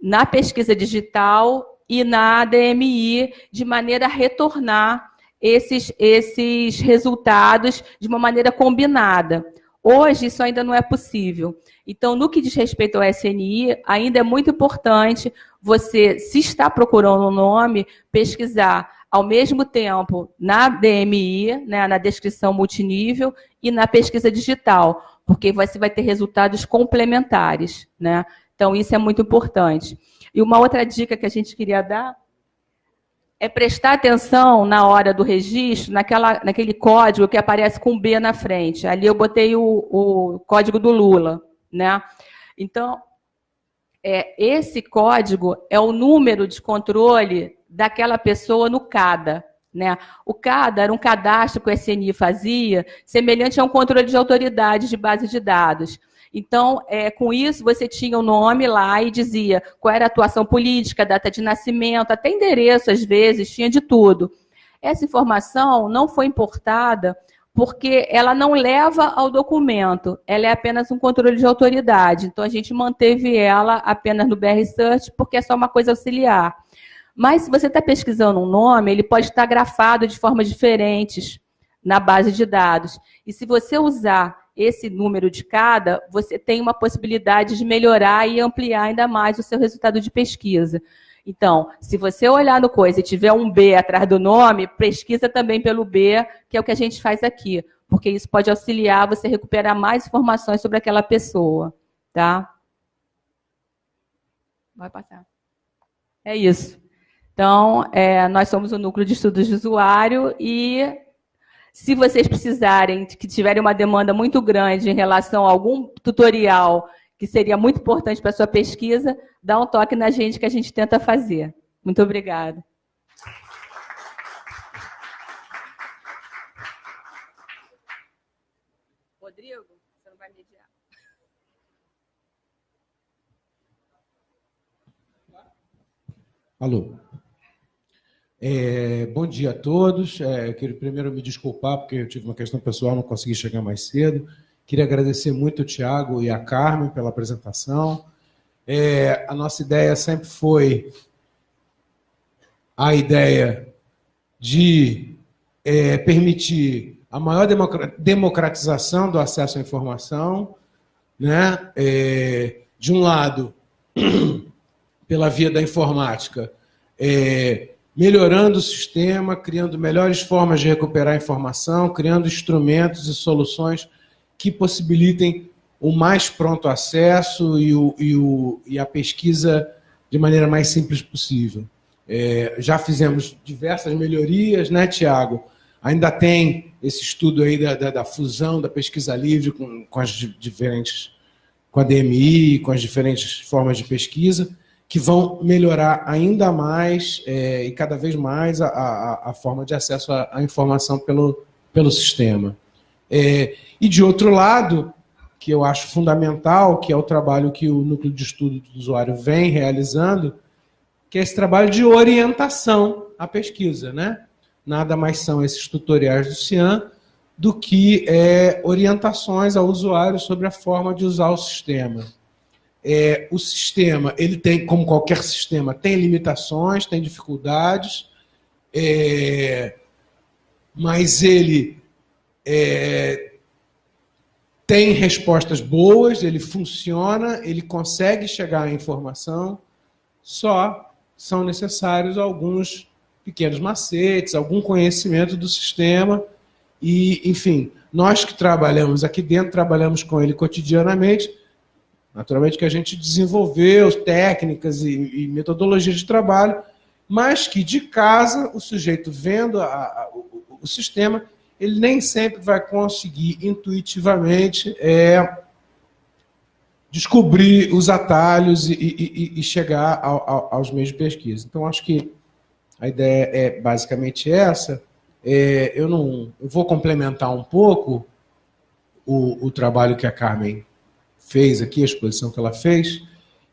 na pesquisa digital e na ADMI, de maneira a retornar esses resultados de uma maneira combinada. Hoje, isso ainda não é possível. Então, no que diz respeito ao SNI, ainda é muito importante você, se está procurando um nome, pesquisar ao mesmo tempo na DMI, né, na descrição multinível, e na pesquisa digital, porque você vai ter resultados complementares, né? Então, isso é muito importante. E uma outra dica que a gente queria dar é prestar atenção na hora do registro, naquele código que aparece com B na frente. Ali eu botei o código do Lula, né? Então, esse código é o número de controle daquela pessoa no CADA, né? O CADA era um cadastro que o SNI fazia, semelhante a um controle de autoridade de base de dados. Então, com isso, você tinha o nome lá e dizia qual era a atuação política, data de nascimento, até endereço, às vezes, tinha de tudo. Essa informação não foi importada porque ela não leva ao documento, ela é apenas um controle de autoridade. Então, a gente manteve ela apenas no BR Search, porque é só uma coisa auxiliar. Mas, se você está pesquisando um nome, ele pode estar grafado de formas diferentes na base de dados. E se você usar esse número de cada, você tem uma possibilidade de melhorar e ampliar ainda mais o seu resultado de pesquisa. Então, se você olhar no coisa e tiver um B atrás do nome, pesquisa também pelo B, que é o que a gente faz aqui, porque isso pode auxiliar você a recuperar mais informações sobre aquela pessoa, tá? Vai passar. É isso. Então, nós somos o Núcleo de Estudos de Usuário e, se vocês precisarem, que tiverem uma demanda muito grande em relação a algum tutorial que seria muito importante para a sua pesquisa, dá um toque na gente que a gente tenta fazer. Muito obrigada. Rodrigo, você não vai mediar? Alô. Bom dia a todos. Eu queria primeiro me desculpar, porque eu tive uma questão pessoal, não consegui chegar mais cedo. Queria agradecer muito o Tiago e a Carmen pela apresentação. A nossa ideia sempre foi a ideia de permitir a maior democratização do acesso à informação, né? De um lado, pela via da informática, melhorando o sistema, criando melhores formas de recuperar a informação, criando instrumentos e soluções que possibilitem o mais pronto acesso e a pesquisa de maneira mais simples possível. Já fizemos diversas melhorias, né, Tiago? Ainda tem esse estudo aí da fusão da pesquisa livre com as diferentes, com a DMI, com as diferentes formas de pesquisa, que vão melhorar ainda mais e cada vez mais a forma de acesso à informação pelo sistema. E, de outro lado, que eu acho fundamental, que é o trabalho que o Núcleo de Estudo do Usuário vem realizando, que é esse trabalho de orientação à pesquisa, né? Nada mais são esses tutoriais do Cian do que orientações ao usuário sobre a forma de usar o sistema. O sistema, ele tem, como qualquer sistema, tem limitações, tem dificuldades, mas ele tem respostas boas, ele funciona, ele consegue chegar à informação, só são necessários alguns pequenos macetes, algum conhecimento do sistema e, enfim, nós que trabalhamos aqui dentro, trabalhamos com ele cotidianamente. Naturalmente que a gente desenvolveu técnicas e metodologias de trabalho, mas que de casa, o sujeito vendo o sistema, ele nem sempre vai conseguir intuitivamente descobrir os atalhos e chegar aos meios de pesquisa. Então, acho que a ideia é basicamente essa. Eu vou complementar um pouco o trabalho que a Carmen fez aqui, a exposição que ela fez,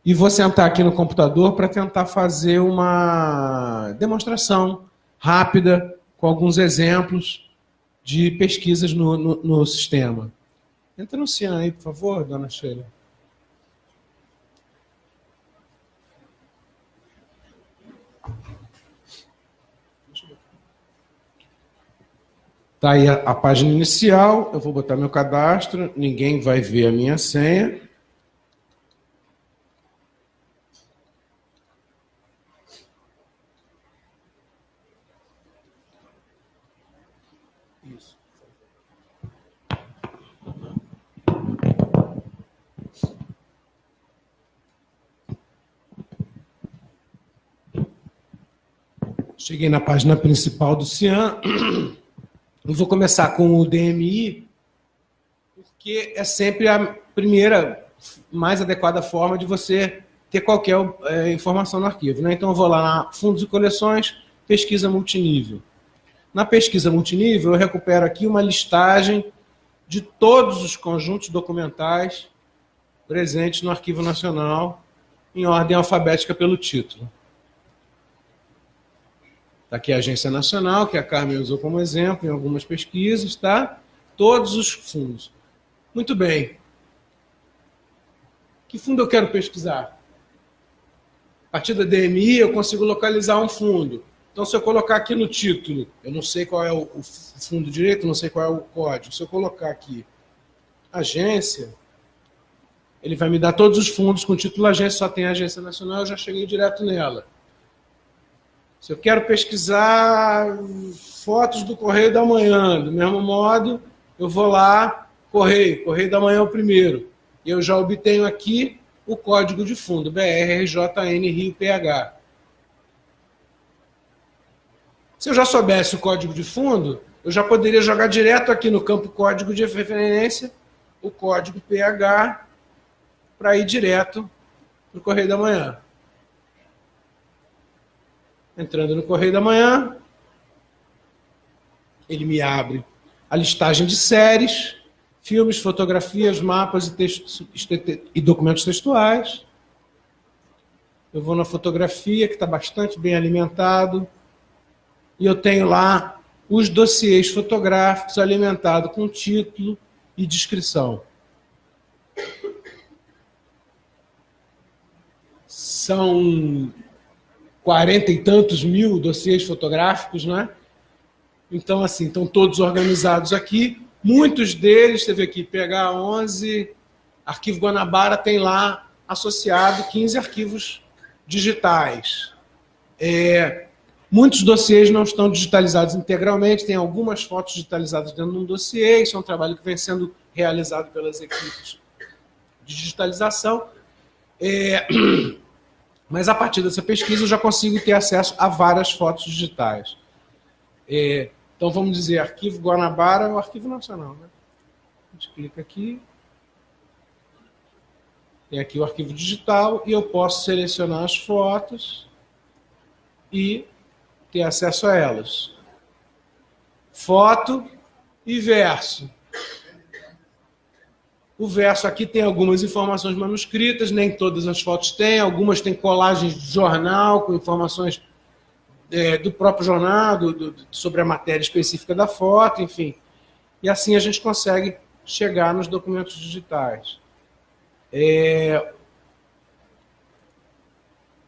e vou sentar aqui no computador para tentar fazer uma demonstração rápida, com alguns exemplos de pesquisas no sistema. Entra no Cian aí, por favor, dona Sheila. Está aí a página inicial, eu vou botar meu cadastro, ninguém vai ver a minha senha. Isso. Cheguei na página principal do CIAN. Eu vou começar com o DMI, porque é sempre a primeira, mais adequada forma de você ter qualquer informação no arquivo, né? Então eu vou lá na Fundos e Coleções, Pesquisa Multinível. Na pesquisa multinível, eu recupero aqui uma listagem de todos os conjuntos documentais presentes no Arquivo Nacional, em ordem alfabética pelo título. Está aqui a Agência Nacional, que a Carmen usou como exemplo em algumas pesquisas, tá? Todos os fundos. Muito bem. Que fundo eu quero pesquisar? A partir da DMI, eu consigo localizar um fundo. Então, se eu colocar aqui no título, eu não sei qual é o fundo direito, não sei qual é o código. Se eu colocar aqui agência, ele vai me dar todos os fundos com o título agência, só tem a Agência Nacional, eu já cheguei direto nela. Se eu quero pesquisar fotos do Correio da Manhã, do mesmo modo, eu vou lá, Correio da Manhã é o primeiro. E eu já obtenho aqui o código de fundo, BRRJN Rio PH. Se eu já soubesse o código de fundo, eu já poderia jogar direto aqui no campo código de referência o código PH para ir direto para o Correio da Manhã. Entrando no Correio da Manhã, ele me abre a listagem de séries, filmes, fotografias, mapas e documentos textuais. Eu vou na fotografia, que está bastante bem alimentado, e eu tenho lá os dossiês fotográficos alimentados com título e descrição. São 40 e tantos mil dossiês fotográficos, né? Então, assim, estão todos organizados aqui. Muitos deles, você vê aqui, PH11, Arquivo Guanabara tem lá associado 15 arquivos digitais. Muitos dossiês não estão digitalizados integralmente, tem algumas fotos digitalizadas dentro de um dossiê, isso é um trabalho que vem sendo realizado pelas equipes de digitalização. Mas a partir dessa pesquisa eu já consigo ter acesso a várias fotos digitais. Então vamos dizer, Arquivo Guanabara é o Arquivo Nacional, né? A gente clica aqui. Tem aqui o arquivo digital e eu posso selecionar as fotos e ter acesso a elas. Foto e verso. O verso aqui tem algumas informações manuscritas, nem todas as fotos têm, algumas têm colagens de jornal com informações do próprio jornal, sobre a matéria específica da foto, enfim. E assim a gente consegue chegar nos documentos digitais.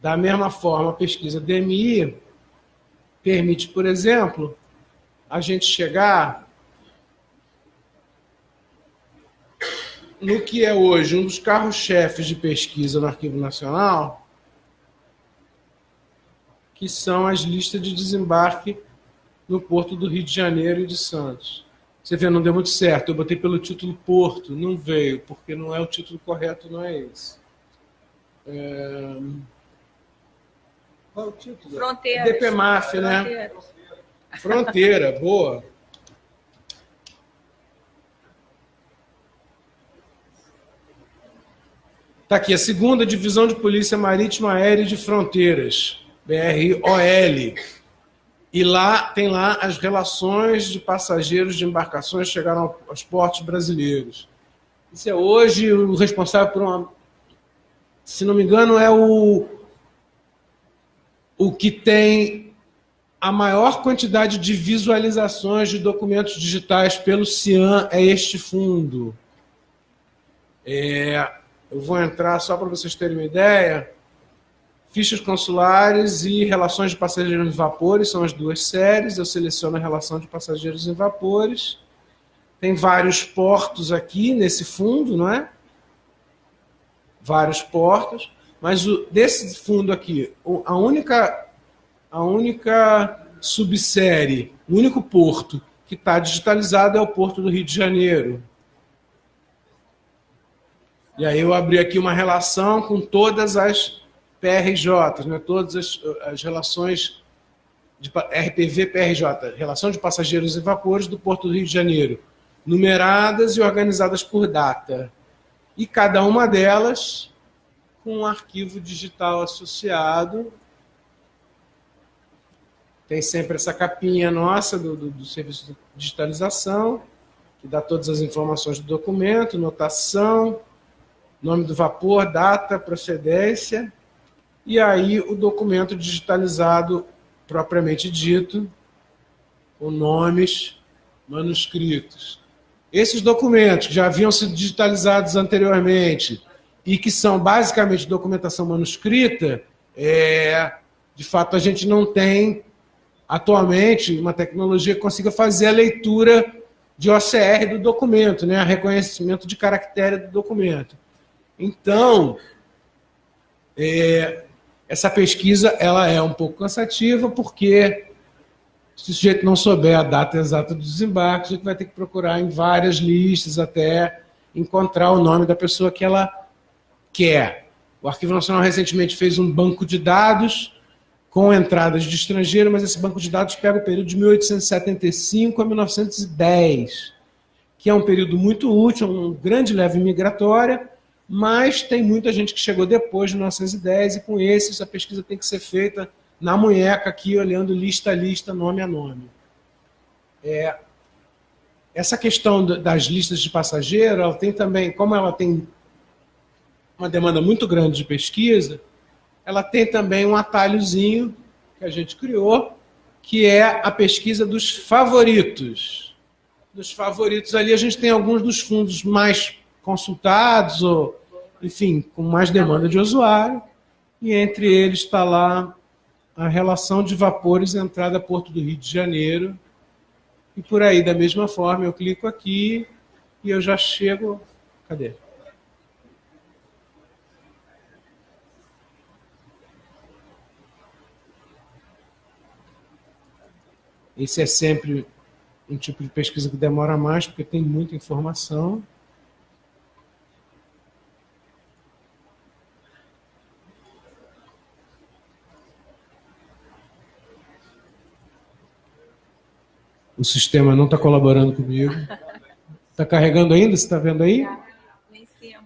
Da mesma forma, a pesquisa DMI permite, por exemplo, a gente chegar no que é hoje um dos carros-chefes de pesquisa no Arquivo Nacional, que são as listas de desembarque no Porto do Rio de Janeiro e de Santos. Você vê, não deu muito certo. Eu botei pelo título Porto, não veio, porque não é o título correto, não é esse. Qual é o título? Fronteiras. DPMAF, né? Fronteira, boa. Está aqui, a 2ª Divisão de Polícia Marítima Aérea e de Fronteiras, BROL. E lá tem lá as relações de passageiros de embarcações que chegaram aos portos brasileiros. Isso é hoje o responsável por uma... Se não me engano, é o que tem a maior quantidade de visualizações de documentos digitais pelo CIAN, é este fundo. Eu vou entrar só para vocês terem uma ideia. Fichas consulares e relações de passageiros em vapores são as duas séries. Eu seleciono a relação de passageiros em vapores. Tem vários portos aqui nesse fundo, não é? Vários portos. Mas desse fundo aqui, a única subsérie, o único porto que está digitalizado é o Porto do Rio de Janeiro. E aí eu abri aqui uma relação com todas as PRJs, né? Todas as relações de RPV PRJ, relação de passageiros e vapores do Porto do Rio de Janeiro, numeradas e organizadas por data. E cada uma delas com um arquivo digital associado. Tem sempre essa capinha nossa do serviço de digitalização, que dá todas as informações do documento, notação, nome do vapor, data, procedência, e aí o documento digitalizado propriamente dito, com nomes manuscritos. Esses documentos que já haviam sido digitalizados anteriormente e que são basicamente documentação manuscrita, de fato a gente não tem atualmente uma tecnologia que consiga fazer a leitura de OCR do documento, né? Reconhecimento de caractere do documento. Então, essa pesquisa ela é um pouco cansativa, porque se o sujeito não souber a data exata do desembarque, a gente vai ter que procurar em várias listas até encontrar o nome da pessoa que ela quer. O Arquivo Nacional recentemente fez um banco de dados com entradas de estrangeiro, mas esse banco de dados pega o período de 1875 a 1910, que é um período muito útil, um grande leve migratória, mas tem muita gente que chegou depois de 1910, e com essa pesquisa tem que ser feita na munheca aqui, olhando lista a lista, nome a nome. Essa questão das listas de passageiro, ela tem também, como ela tem uma demanda muito grande de pesquisa, ela tem também um atalhozinho que a gente criou, que é a pesquisa dos favoritos. Dos favoritos ali a gente tem alguns dos fundos mais consultados, ou, enfim, com mais demanda de usuário, e entre eles está lá a relação de vapores entrada Porto do Rio de Janeiro, e por aí, da mesma forma, eu clico aqui e eu já chego... Cadê? Esse é sempre um tipo de pesquisa que demora mais, porque tem muita informação. O sistema não está colaborando comigo. Está carregando ainda? Você está vendo aí?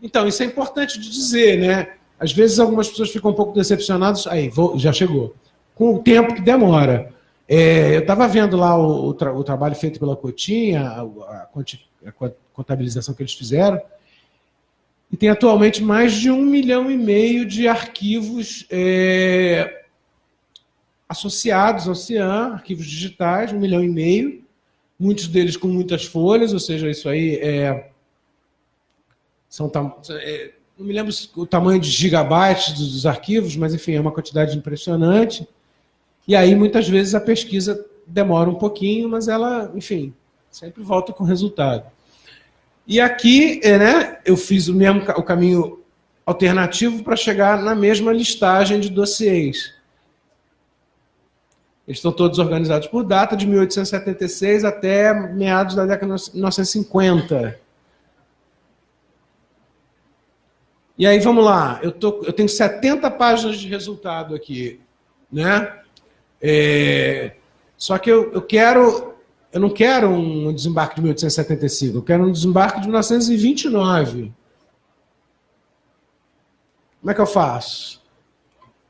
Então, isso é importante de dizer, né? Às vezes algumas pessoas ficam um pouco decepcionadas. Aí, já chegou. Com o tempo que demora. Eu estava vendo lá o trabalho feito pela Cotinha, a contabilização que eles fizeram, e tem atualmente mais de 1,5 milhão de arquivos associados ao CIAN, arquivos digitais, 1,5 milhão, muitos deles com muitas folhas, ou seja, isso aí não me lembro o tamanho de gigabytes dos arquivos, mas enfim, é uma quantidade impressionante. E aí, muitas vezes, a pesquisa demora um pouquinho, mas ela, enfim, sempre volta com resultado. E aqui, né, eu fiz o caminho alternativo para chegar na mesma listagem de dossiês. Eles estão todos organizados por data, de 1876 até meados da década de 1950. E aí, vamos lá. Eu tenho 70 páginas de resultado aqui, né? Só que eu não quero um desembarque de 1875, eu quero um desembarque de 1929. Como é que eu faço?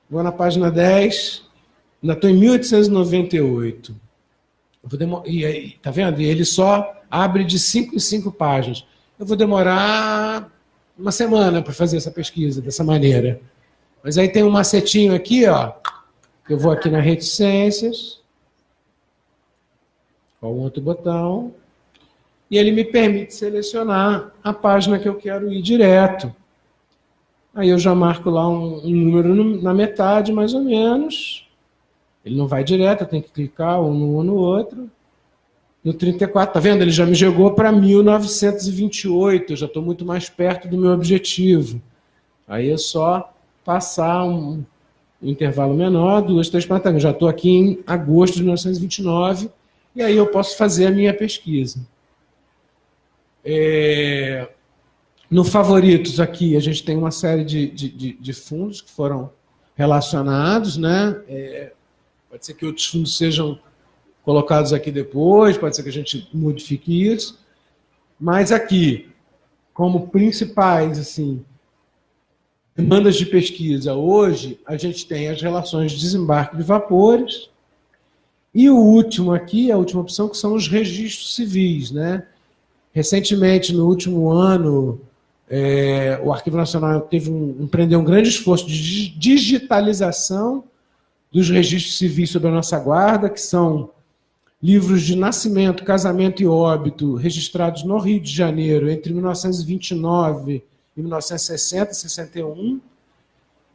Vou na página 10, ainda estou em 1898. E aí, tá vendo? E ele só abre de 5 em 5 páginas. Eu vou demorar uma semana para fazer essa pesquisa dessa maneira. Mas aí tem um macetinho aqui, ó. Eu vou aqui na reticências, com outro botão, e ele me permite selecionar a página que eu quero ir direto. Aí eu já marco lá um número na metade, mais ou menos. Ele não vai direto, eu tenho que clicar um no outro. No 34, tá vendo? Ele já me jogou para 1928, eu já estou muito mais perto do meu objetivo. Aí é só passar um intervalo menor, 2, 3, 4, já estou aqui em agosto de 1929, e aí eu posso fazer a minha pesquisa. No favoritos aqui, a gente tem uma série de fundos que foram relacionados, né? Pode ser que outros fundos sejam colocados aqui depois, pode ser que a gente modifique isso, mas aqui, como principais assim, demandas de pesquisa hoje, a gente tem as relações de desembarque de vapores, e o último aqui, a última opção, que são os registros civis, né? Recentemente, no último ano, o Arquivo Nacional empreendeu um grande esforço de digitalização dos registros civis sobre a nossa guarda, que são livros de nascimento, casamento e óbito registrados no Rio de Janeiro entre 1929 e 1960 e 61.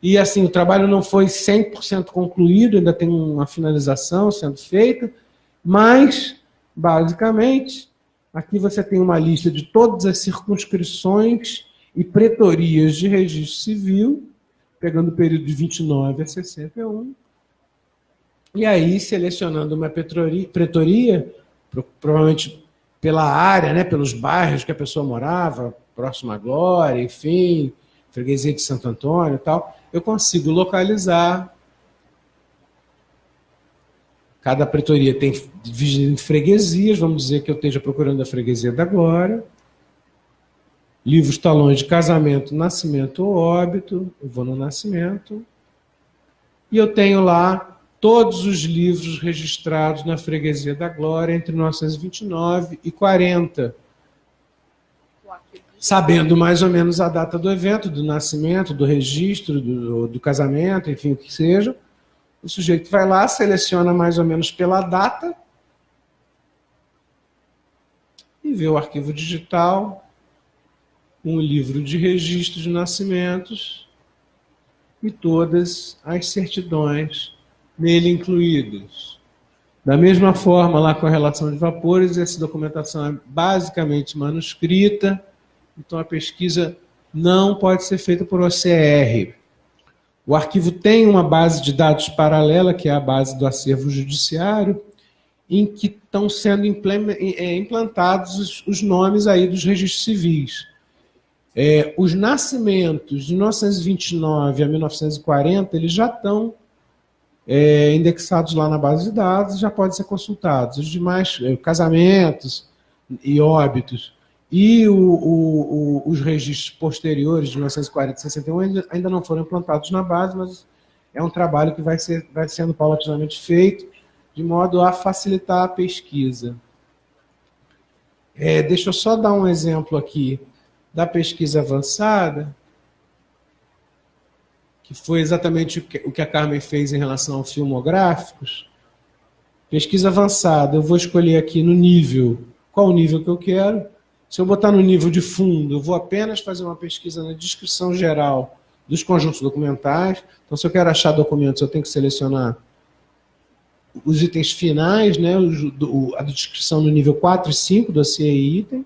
E, assim, o trabalho não foi 100% concluído, ainda tem uma finalização sendo feita, mas, basicamente, aqui você tem uma lista de todas as circunscrições e pretorias de registro civil, pegando o período de 29 a 61, e aí, selecionando uma pretoria, provavelmente pela área, né, pelos bairros que a pessoa morava, próximo à Glória, enfim, freguesia de Santo Antônio e tal, eu consigo localizar. Cada pretoria tem dividido em freguesias, vamos dizer que eu esteja procurando a freguesia da Glória. Livros, talões de casamento, nascimento ou óbito, eu vou no nascimento. E eu tenho lá todos os livros registrados na freguesia da Glória entre 1929 e 40, sabendo mais ou menos a data do evento, do nascimento, do registro, do casamento, enfim, o que seja. O sujeito vai lá, seleciona mais ou menos pela data e vê o arquivo digital, um livro de registro de nascimentos e todas as certidões nele incluídos. Da mesma forma, lá com a relação de vapores, essa documentação é basicamente manuscrita, então a pesquisa não pode ser feita por OCR. O arquivo tem uma base de dados paralela, que é a base do acervo judiciário, em que estão sendo implantados os nomes aí dos registros civis. Os nascimentos de 1929 a 1940, eles já estão indexados lá na base de dados, já podem ser consultados. Os demais, casamentos e óbitos, e os registros posteriores de 1940 e 61 ainda não foram implantados na base, mas é um trabalho que vai sendo paulatinamente feito, de modo a facilitar a pesquisa. Deixa eu só dar um exemplo aqui da pesquisa avançada, que foi exatamente o que a Carmen fez em relação aos filmográficos. Pesquisa avançada, eu vou escolher aqui no nível, qual o nível que eu quero. Se eu botar no nível de fundo, eu vou apenas fazer uma pesquisa na descrição geral dos conjuntos documentais. Então, se eu quero achar documentos, eu tenho que selecionar os itens finais, né, a descrição no nível 4 e 5, dossiê e item.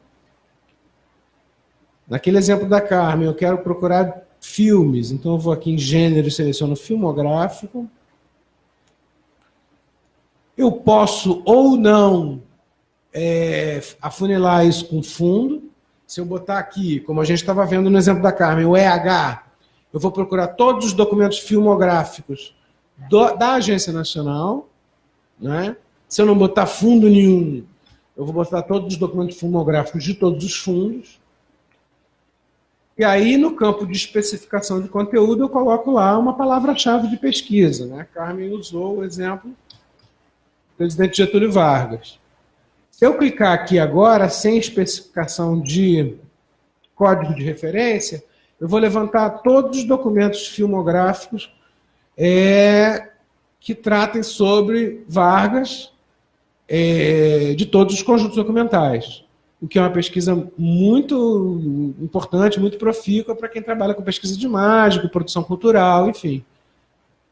Naquele exemplo da Carmen, eu quero procurar filmes, então eu vou aqui em gênero e seleciono filmográfico. Eu posso ou não afunilar isso com fundo. Se eu botar aqui, como a gente estava vendo no exemplo da Carmen, o EH, eu vou procurar todos os documentos filmográficos da Agência Nacional, né? Se eu não botar fundo nenhum, eu vou botar todos os documentos filmográficos de todos os fundos. E aí, no campo de especificação de conteúdo, eu coloco lá uma palavra-chave de pesquisa, né? A Carmen usou o exemplo do presidente Getúlio Vargas. Se eu clicar aqui agora, sem especificação de código de referência, eu vou levantar todos os documentos filmográficos que tratem sobre Vargas, de todos os conjuntos documentais. o que é uma pesquisa muito importante, muito profícua para quem trabalha com pesquisa de imagem, com produção cultural, enfim.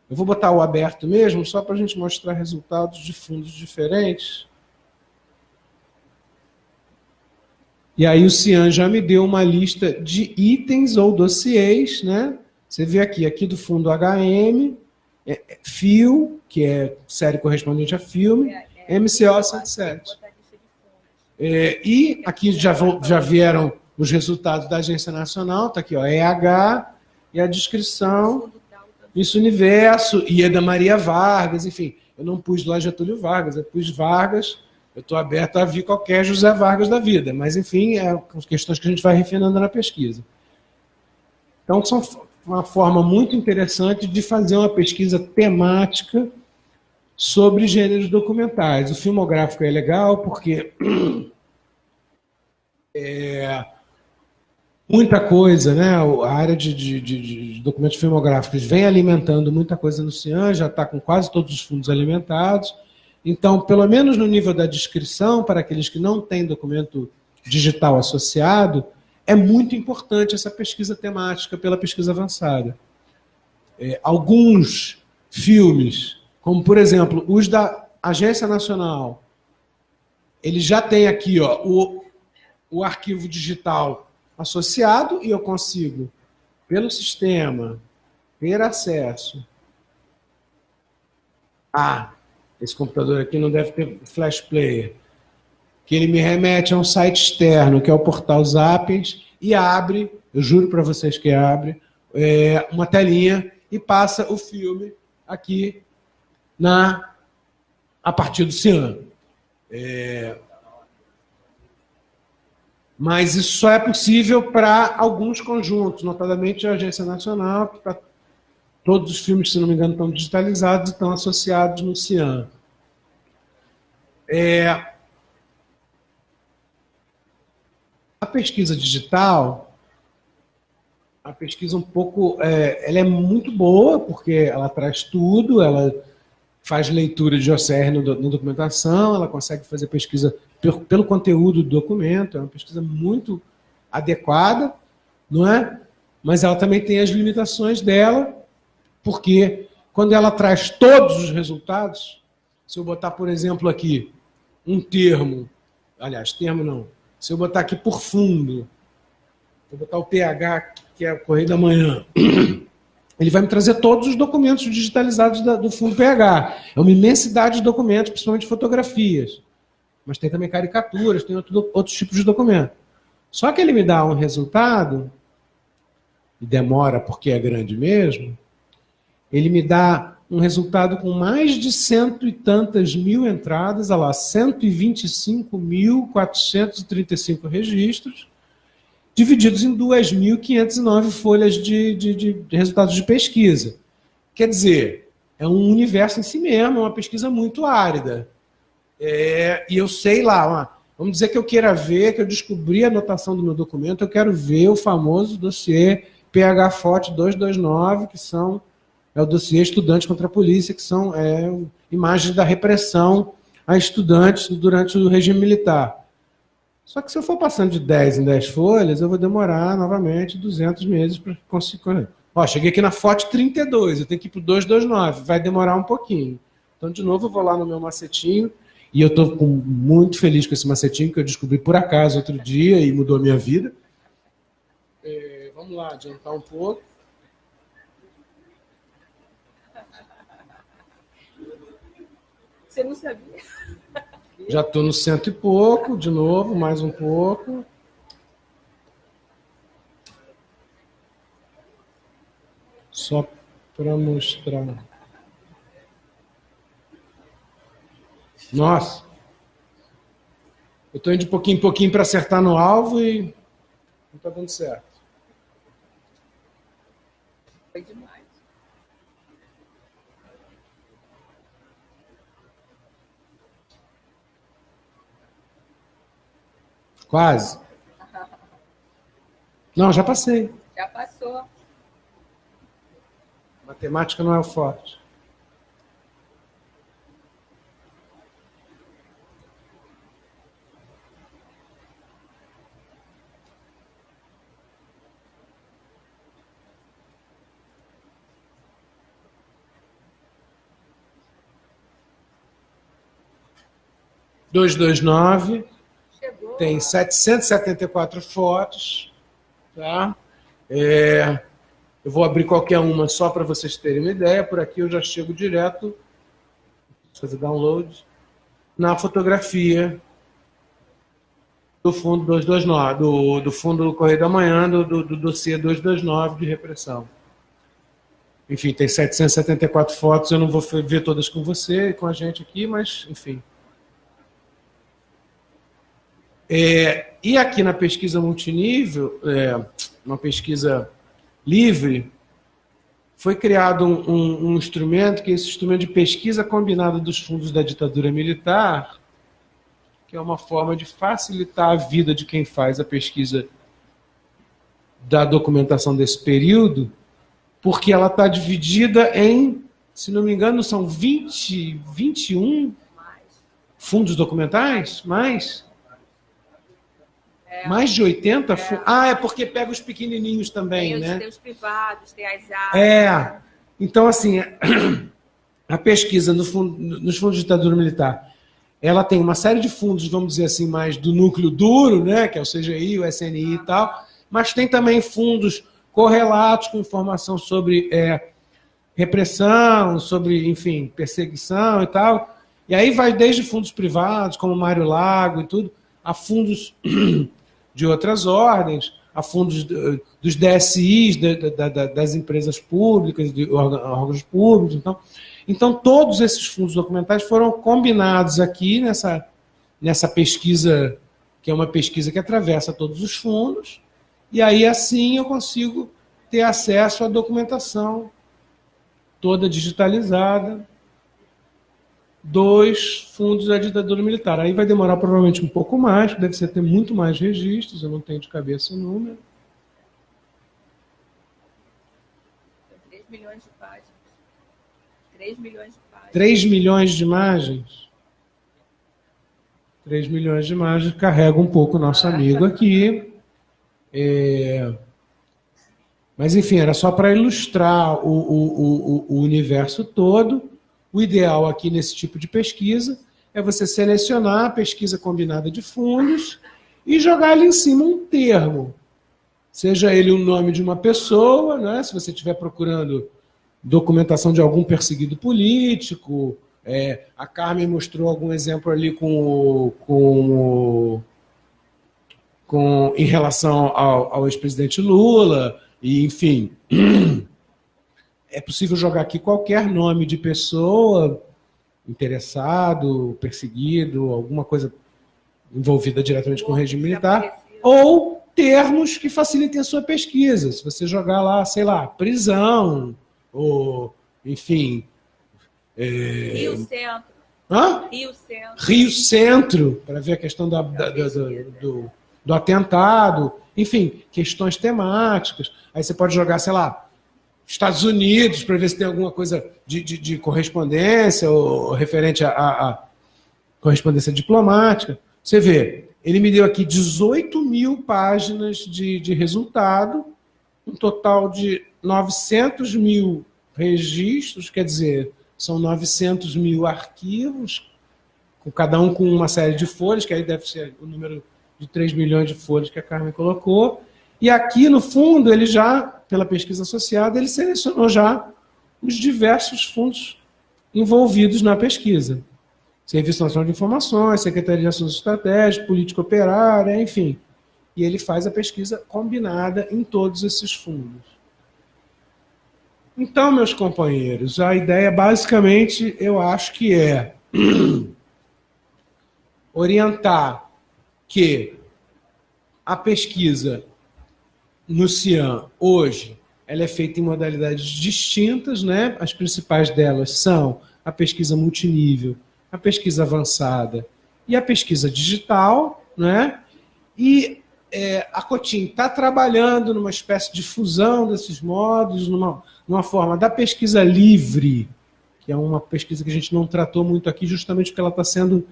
Eu vou botar o aberto mesmo, só para a gente mostrar resultados de fundos diferentes. E aí o Cian já me deu uma lista de itens ou dossiês, né? Você vê aqui do fundo HM, FIO, que é série correspondente a filme, MCO 107. E aqui já vieram os resultados da Agência Nacional, está aqui, ó, EH, e a descrição, isso Universo, e é da Maria Vargas, enfim. Eu não pus lá Getúlio Vargas, eu pus Vargas, eu estou aberto a vir qualquer José Vargas da vida, mas, enfim, questões que a gente vai refinando na pesquisa. Então, são uma forma muito interessante de fazer uma pesquisa temática sobre gêneros documentais. O filmográfico é legal porque muita coisa, né? A área de documentos filmográficos vem alimentando muita coisa no Cian, já está com quase todos os fundos alimentados. Então, pelo menos no nível da descrição, para aqueles que não têm documento digital associado, é muito importante essa pesquisa temática pela pesquisa avançada. Alguns filmes, como, por exemplo, os da Agência Nacional, ele já tem aqui, ó, o arquivo digital associado e eu consigo, pelo sistema, ter acesso a... Esse computador aqui não deve ter flash player. Que ele me remete a um site externo, que é o portal Zappens, e abre, eu juro para vocês que abre, uma telinha e passa o filme aqui a partir do Cian. Mas isso só é possível para alguns conjuntos, notadamente a Agência Nacional, que todos os filmes, se não me engano, estão digitalizados e estão associados no Cian. A pesquisa digital, a pesquisa um pouco, ela é muito boa, porque ela traz tudo, ela faz leitura de OCR na documentação, ela consegue fazer pesquisa pelo conteúdo do documento, é uma pesquisa muito adequada, não é? Mas ela também tem as limitações dela, porque quando ela traz todos os resultados, se eu botar, por exemplo, aqui um termo, aliás, termo não, se eu botar aqui por fundo, vou botar o PH, que é o Correio da Manhã, ele vai me trazer todos os documentos digitalizados do fundo PH. É uma imensidade de documentos, principalmente fotografias. Mas tem também caricaturas, tem outros tipos de documento. Só que ele me dá um resultado, e demora porque é grande mesmo, ele me dá um resultado com mais de 100 e tantas mil entradas, olha lá, 125.435 registros, divididos em 2.509 folhas de resultados de pesquisa. Quer dizer, é um universo em si mesmo, é uma pesquisa muito árida. E eu sei lá, vamos dizer que eu queira ver, que eu descobri a anotação do meu documento, eu quero ver o famoso dossiê PHFOT 229, que é o dossiê Estudantes contra a Polícia, que são imagens da repressão a estudantes durante o regime militar. Só que se eu for passando de 10 em 10 folhas, eu vou demorar novamente 200 meses para conseguir. Ó, cheguei aqui na FOT 32, eu tenho que ir para o 229, vai demorar um pouquinho. Então, de novo, eu vou lá no meu macetinho, e eu estou muito feliz com esse macetinho, que eu descobri por acaso outro dia e mudou a minha vida. Vamos lá, adiantar um pouco. Você não sabia? Já estou no 100 e pouco, de novo, mais um pouco. Só para mostrar. Nossa! Eu estou indo de pouquinho em pouquinho para acertar no alvo e não está dando certo. Foi demais. Quase. Não, já passei. Já passou. Matemática não é o forte. 229. Chegou. Tem 774 fotos. Tá? Eu vou abrir qualquer uma só para vocês terem uma ideia. Por aqui eu já chego direto, fazer download, na fotografia do fundo 229, do fundo do Correio da Manhã, do dossiê 229 de repressão. Enfim, tem 774 fotos, eu não vou ver todas com você e com a gente aqui, mas, enfim. E aqui na pesquisa multinível, uma pesquisa livre, foi criado um instrumento, que é esse instrumento de pesquisa combinada dos fundos da ditadura militar, que é uma forma de facilitar a vida de quem faz a pesquisa da documentação desse período, porque ela está dividida em, se não me engano, são 21 fundos documentais? Mais de 80? É porque pega os pequenininhos também, né? Tem os privados, tem as áreas. Então, assim, a pesquisa nos fundos de ditadura militar, ela tem uma série de fundos, vamos dizer assim, mais do núcleo duro, né, que é o CGI, o SNI e tal, mas tem também fundos correlatos com informação sobre repressão, sobre, enfim, perseguição e tal. E aí vai desde fundos privados, como Mário Lago e tudo, a fundos de outras ordens, a fundos dos DSIs, das empresas públicas, de órgãos públicos. Então, todos esses fundos documentais foram combinados aqui nessa pesquisa, que é uma pesquisa que atravessa todos os fundos, e aí assim eu consigo ter acesso à documentação toda digitalizada dos fundos da ditadura militar. Aí vai demorar provavelmente um pouco mais, deve ser ter muito mais registros, eu não tenho de cabeça o número. 3 milhões de páginas. 3 milhões de páginas. 3 milhões de imagens? 3 milhões de imagens, carrega um pouco o nosso amigo aqui. Mas, enfim, era só para ilustrar o universo todo. O ideal aqui nesse tipo de pesquisa é você selecionar a pesquisa combinada de fundos e jogar ali em cima um termo. Seja ele o nome de uma pessoa, né? Se você estiver procurando documentação de algum perseguido político. A Carmen mostrou algum exemplo ali em relação ao ex-presidente Lula, e, enfim, é possível jogar aqui qualquer nome de pessoa interessado, perseguido, alguma coisa envolvida diretamente com o regime militar, ou termos que facilitem a sua pesquisa. Se você jogar lá, sei lá, prisão, ou, enfim... Rio Centro. Hã? Rio Centro. Rio Centro, para ver a questão do atentado, enfim, questões temáticas. Aí você pode jogar, sei lá, Estados Unidos, para ver se tem alguma coisa de correspondência, ou referente a correspondência diplomática. Você vê, ele me deu aqui 18 mil páginas de resultado, um total de 900 mil registros, quer dizer, são 900 mil arquivos, com cada um com uma série de folhas, que aí deve ser o número de 3 milhões de folhas que a Carmen colocou. E aqui, no fundo, ele já, pela pesquisa associada, ele selecionou já os diversos fundos envolvidos na pesquisa. Serviço Nacional de Informações, Secretaria de Assuntos Estratégicos, Política Operária, enfim. E ele faz a pesquisa combinada em todos esses fundos. Então, meus companheiros, a ideia basicamente, eu acho que é orientar que a pesquisa no CIAN, hoje, ela é feita em modalidades distintas, né? As principais delas são a pesquisa multinível, a pesquisa avançada e a pesquisa digital, né? E a Cotim está trabalhando numa espécie de fusão desses modos, numa forma da pesquisa livre, que é uma pesquisa que a gente não tratou muito aqui, justamente porque ela está sendo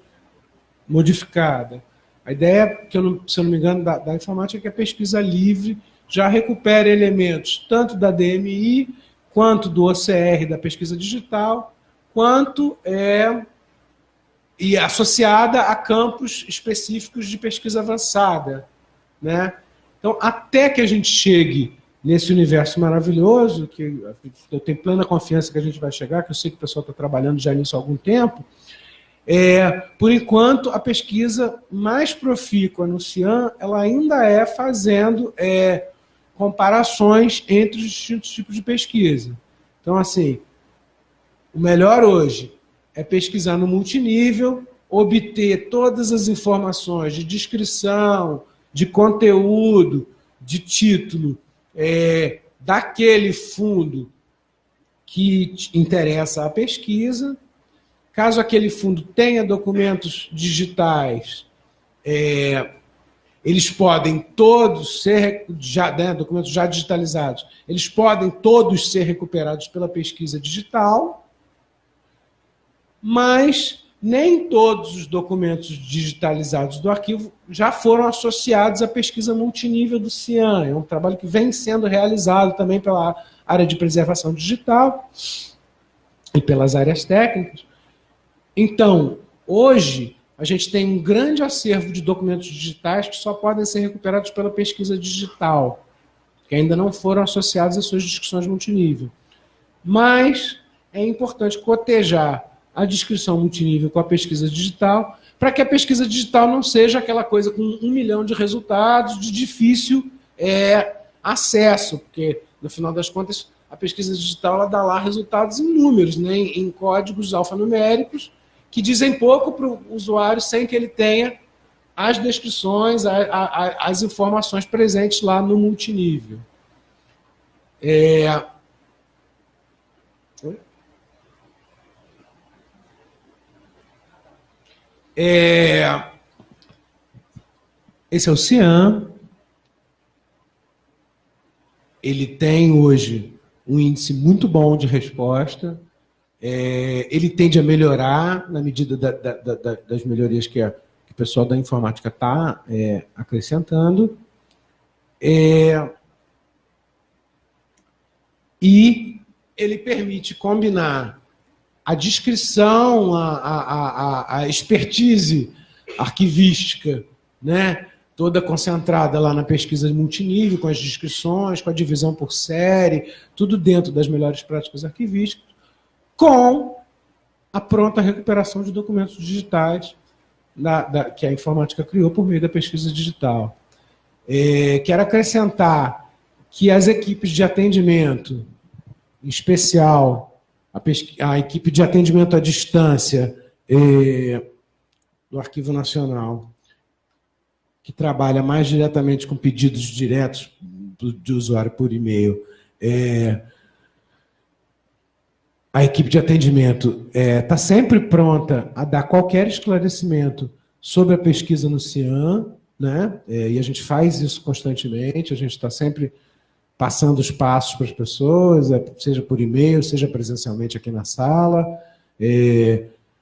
modificada. A ideia, se eu não me engano, da informática é que a pesquisa livre já recupera elementos tanto da DMI, quanto do OCR, da pesquisa digital, quanto e associada a campos específicos de pesquisa avançada, né? Então, até que a gente chegue nesse universo maravilhoso, que eu tenho plena confiança que a gente vai chegar, que eu sei que o pessoal está trabalhando já nisso há algum tempo, por enquanto, a pesquisa mais profícua no CIAN, ela ainda é fazendo comparações entre os distintos tipos de pesquisa. Então, assim, o melhor hoje é pesquisar no multinível, obter todas as informações de descrição, de conteúdo, de título, daquele fundo que interessa à pesquisa. Caso aquele fundo tenha documentos digitais, eles podem todos ser, documentos já digitalizados, eles podem todos ser recuperados pela pesquisa digital, mas nem todos os documentos digitalizados do arquivo já foram associados à pesquisa multinível do CIAN. É um trabalho que vem sendo realizado também pela área de preservação digital e pelas áreas técnicas. Então, hoje, a gente tem um grande acervo de documentos digitais que só podem ser recuperados pela pesquisa digital, que ainda não foram associados às suas discussões multinível. Mas é importante cotejar a descrição multinível com a pesquisa digital, para que a pesquisa digital não seja aquela coisa com 1 milhão de resultados de difícil acesso, porque, no final das contas, a pesquisa digital ela dá lá resultados em números, né, em códigos alfanuméricos, que dizem pouco para o usuário sem que ele tenha as descrições, as informações presentes lá no multinível. Esse é o CIAN. Ele tem hoje um índice muito bom de resposta. Ele tende a melhorar na medida das melhorias que o pessoal da informática está acrescentando. E ele permite combinar a descrição, a expertise arquivística, né, toda concentrada lá na pesquisa multinível, com as descrições, com a divisão por série, tudo dentro das melhores práticas arquivísticas, com a pronta recuperação de documentos digitais que a informática criou por meio da pesquisa digital. Quero acrescentar que as equipes de atendimento, em especial a equipe de atendimento à distância do Arquivo Nacional, que trabalha mais diretamente com pedidos diretos de usuário por e-mail, a equipe de atendimento está sempre pronta a dar qualquer esclarecimento sobre a pesquisa no CIAN, né? E a gente faz isso constantemente, a gente está sempre passando os passos para as pessoas, seja por e-mail, seja presencialmente aqui na sala.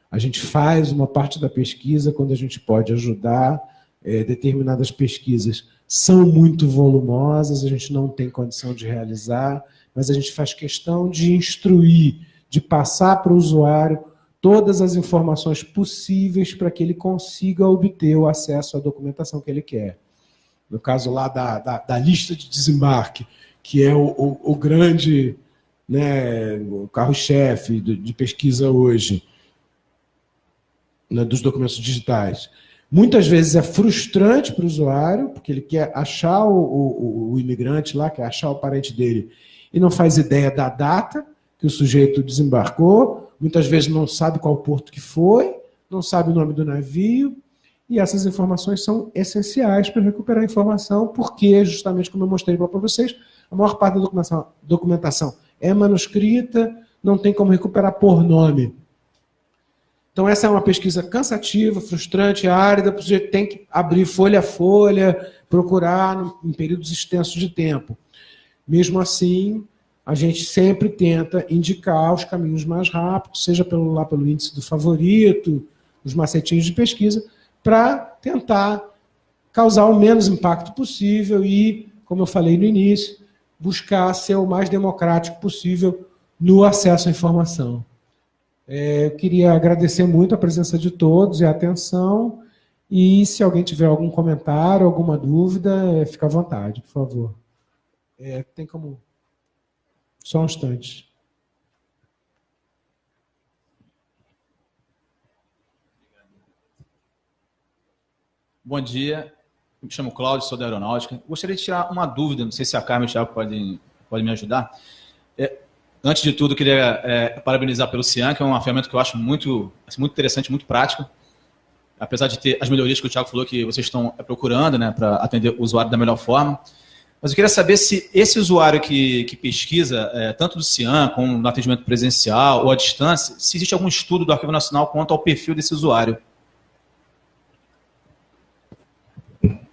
A gente faz uma parte da pesquisa quando a gente pode ajudar. Determinadas pesquisas são muito volumosas, a gente não tem condição de realizar, mas a gente faz questão de instruir, de passar para o usuário todas as informações possíveis para que ele consiga obter o acesso à documentação que ele quer. No caso lá da lista de desembarque, que é o grande, né, o carro-chefe de pesquisa hoje, né, dos documentos digitais. Muitas vezes é frustrante para o usuário, porque ele quer achar o imigrante lá, quer achar o parente dele, e não faz ideia da data que o sujeito desembarcou, muitas vezes não sabe qual porto que foi, não sabe o nome do navio, e essas informações são essenciais para recuperar a informação, porque, justamente como eu mostrei para vocês, a maior parte da documentação é manuscrita, não tem como recuperar por nome. Então, essa é uma pesquisa cansativa, frustrante, árida, o sujeito tem que abrir folha a folha, procurar em períodos extensos de tempo. Mesmo assim, a gente sempre tenta indicar os caminhos mais rápidos, seja pelo índice do favorito, os macetinhos de pesquisa, para tentar causar o menos impacto possível e, como eu falei no início, buscar ser o mais democrático possível no acesso à informação. Eu queria agradecer muito a presença de todos e a atenção. E se alguém tiver algum comentário, alguma dúvida, fica à vontade, por favor. Tem como... Só um instante. Bom dia, me chamo Cláudio, sou da Aeronáutica. Gostaria de tirar uma dúvida, não sei se a Carmen e o Thiago podem me ajudar. Antes de tudo, queria parabenizar pelo Cian, que é uma ferramenta que eu acho muito interessante, muito prática. Apesar de ter as melhorias que o Thiago falou que vocês estão procurando, né, para atender o usuário da melhor forma. Mas eu queria saber se esse usuário que pesquisa, tanto do Cian como no atendimento presencial ou à distância, se existe algum estudo do Arquivo Nacional quanto ao perfil desse usuário.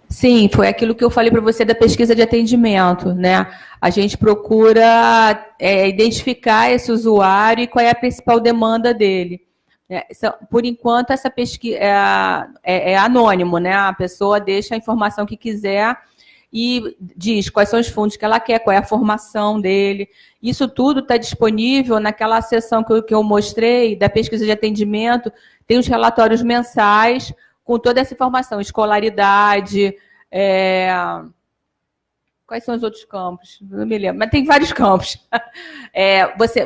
Sim, foi aquilo que eu falei para você da pesquisa de atendimento, né? A gente procura identificar esse usuário e qual é a principal demanda dele. Por enquanto, essa pesquisa é anônimo, né? A pessoa deixa a informação que quiser e diz quais são os fundos que ela quer, qual é a formação dele. Isso tudo está disponível naquela seção que eu mostrei da pesquisa de atendimento, tem os relatórios mensais com toda essa informação, escolaridade, quais são os outros campos? Não me lembro, mas tem vários campos.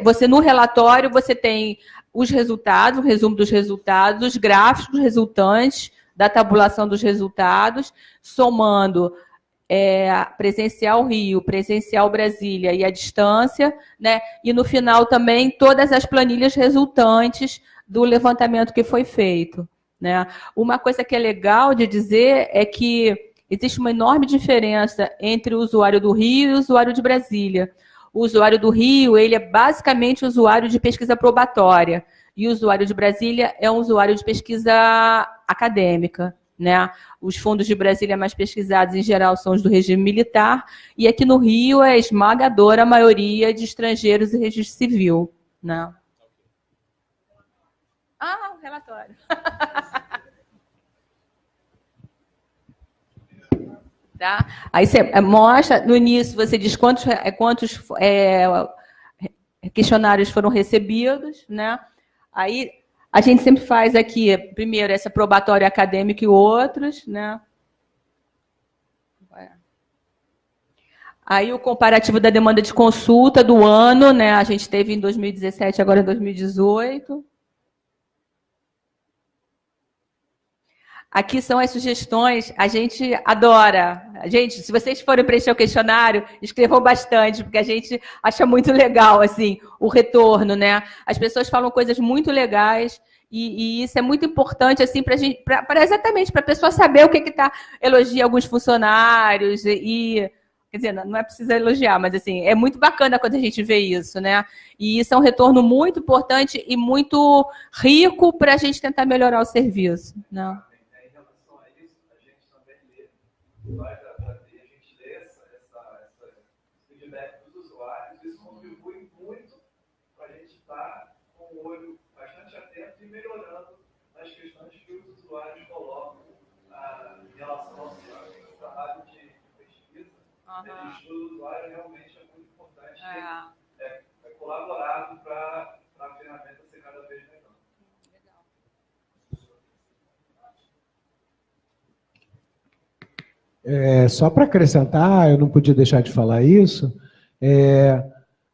Você no relatório, você tem os resultados, o resumo dos resultados, os gráficos resultantes da tabulação dos resultados, somando presencial Rio, presencial Brasília e a distância, né? E no final também todas as planilhas resultantes do levantamento que foi feito, né? Uma coisa que é legal de dizer é que existe uma enorme diferença entre o usuário do Rio e o usuário de Brasília. O usuário do Rio, ele é basicamente usuário de pesquisa probatória, e o usuário de Brasília é um usuário de pesquisa acadêmica, né? Os fundos de Brasília mais pesquisados, em geral, são os do regime militar, e aqui no Rio é esmagadora a maioria de estrangeiros e registro civil, né? O relatório. Tá? Aí você mostra, no início você diz quantos questionários foram recebidos, né? Aí a gente sempre faz aqui, primeiro, esse probatório acadêmico e outros, né? Aí o comparativo da demanda de consulta do ano, né? A gente teve em 2017, agora em 2018. Aqui são as sugestões, a gente adora. Gente, se vocês forem preencher o questionário, escrevam bastante, porque a gente acha muito legal, assim, o retorno, né? As pessoas falam coisas muito legais e isso é muito importante, assim, exatamente para a pessoa saber o que está, elogia alguns funcionários quer dizer, não é preciso elogiar, mas, assim, é muito bacana quando a gente vê isso, né? E isso é um retorno muito importante e muito rico para a gente tentar melhorar o serviço, né? Vai trazer, a gente lê esse feedback dos usuários, isso contribui muito para a gente estar com o olho bastante atento e melhorando nas questões que os usuários colocam em relação ao nosso trabalho de pesquisa. De estudo do usuário realmente é muito importante, é colaborado para a ferramenta ser cada vez melhor. Só para acrescentar, eu não podia deixar de falar isso,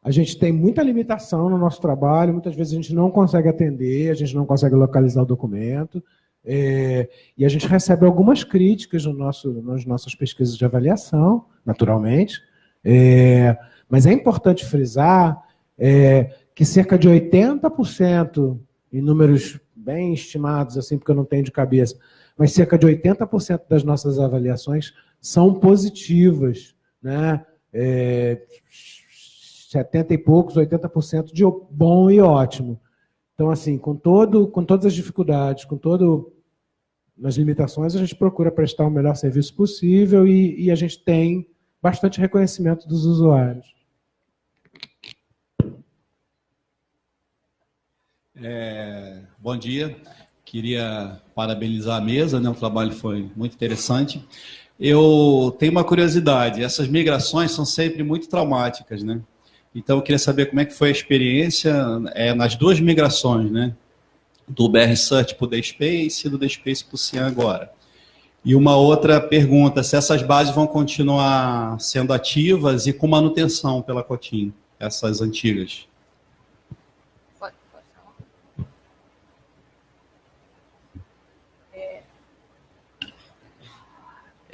a gente tem muita limitação no nosso trabalho, muitas vezes a gente não consegue atender, a gente não consegue localizar o documento, e a gente recebe algumas críticas nas nossas pesquisas de avaliação, naturalmente, mas é importante frisar que cerca de 80%, em números bem estimados, assim, porque eu não tenho de cabeça, mas cerca de 80% das nossas avaliações são positivas, né? 70 e poucos, 80% de bom e ótimo. Então, assim, com todas as dificuldades, com todas as limitações, a gente procura prestar o melhor serviço possível e a gente tem bastante reconhecimento dos usuários. Bom dia. Queria parabenizar a mesa, né? O trabalho foi muito interessante. Eu tenho uma curiosidade, essas migrações são sempre muito traumáticas, né? Então, eu queria saber como é que foi a experiência nas duas migrações, né? Do BR Search para o DSpace e do DSpace para o Cian agora. E uma outra pergunta, se essas bases vão continuar sendo ativas e com manutenção pela Cotim, essas antigas.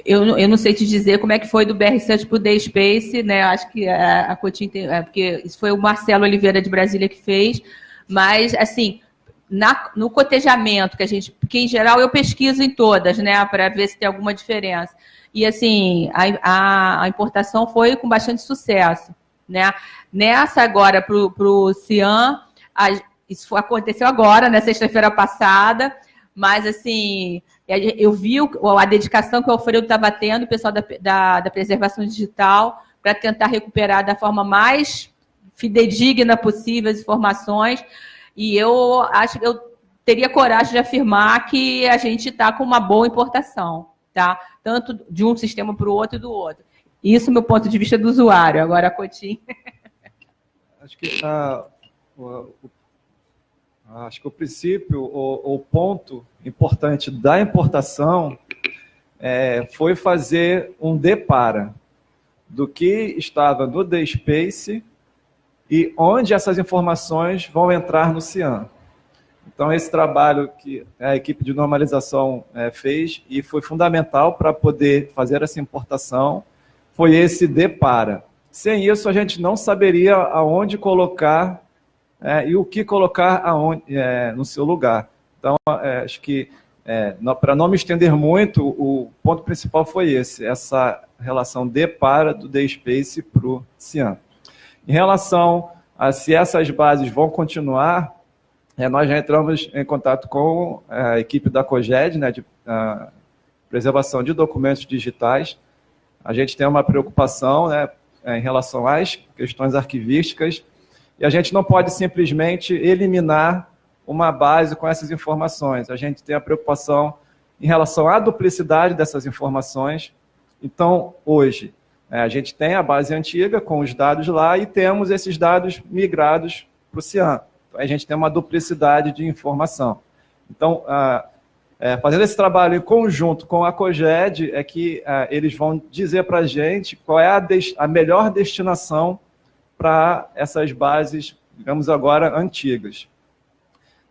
Eu não sei te dizer como é que foi do BR Search para o DSpace, né? Acho que a Cotim tem... porque isso foi o Marcelo Oliveira de Brasília que fez, mas, assim, no cotejamento, que em geral eu pesquiso em todas, né? Para ver se tem alguma diferença. E, assim, a importação foi com bastante sucesso, né? Nessa agora, para o Cian, isso aconteceu agora, na sexta-feira passada, mas, assim, eu vi a dedicação que o Alfredo estava tendo, o pessoal da preservação digital, para tentar recuperar da forma mais fidedigna possível as informações. E eu acho que eu teria coragem de afirmar que a gente está com uma boa importação, tá? Tanto de um sistema para o outro e do outro. Isso do meu ponto de vista do usuário. Agora, a Cotim. Acho que o princípio, o ponto importante da importação foi fazer um depara do que estava no DSpace e onde essas informações vão entrar no Cian. Então, esse trabalho que a equipe de normalização fez e foi fundamental para poder fazer essa importação foi esse depara. Sem isso, a gente não saberia aonde colocar e o que colocar no seu lugar. Então, acho que, para não me estender muito, o ponto principal foi essa relação depara do DSpace para o Cian. Em relação a se essas bases vão continuar, nós já entramos em contato com a equipe da COGED, né, de preservação de documentos digitais. A gente tem uma preocupação, né, em relação às questões arquivísticas, e a gente não pode simplesmente eliminar uma base com essas informações. A gente tem a preocupação em relação à duplicidade dessas informações. Então, hoje, a gente tem a base antiga com os dados lá e temos esses dados migrados para o Cian. Então, a gente tem uma duplicidade de informação. Então, fazendo esse trabalho em conjunto com a COGED, é que eles vão dizer para a gente qual é a melhor destinação para essas bases, digamos agora, antigas.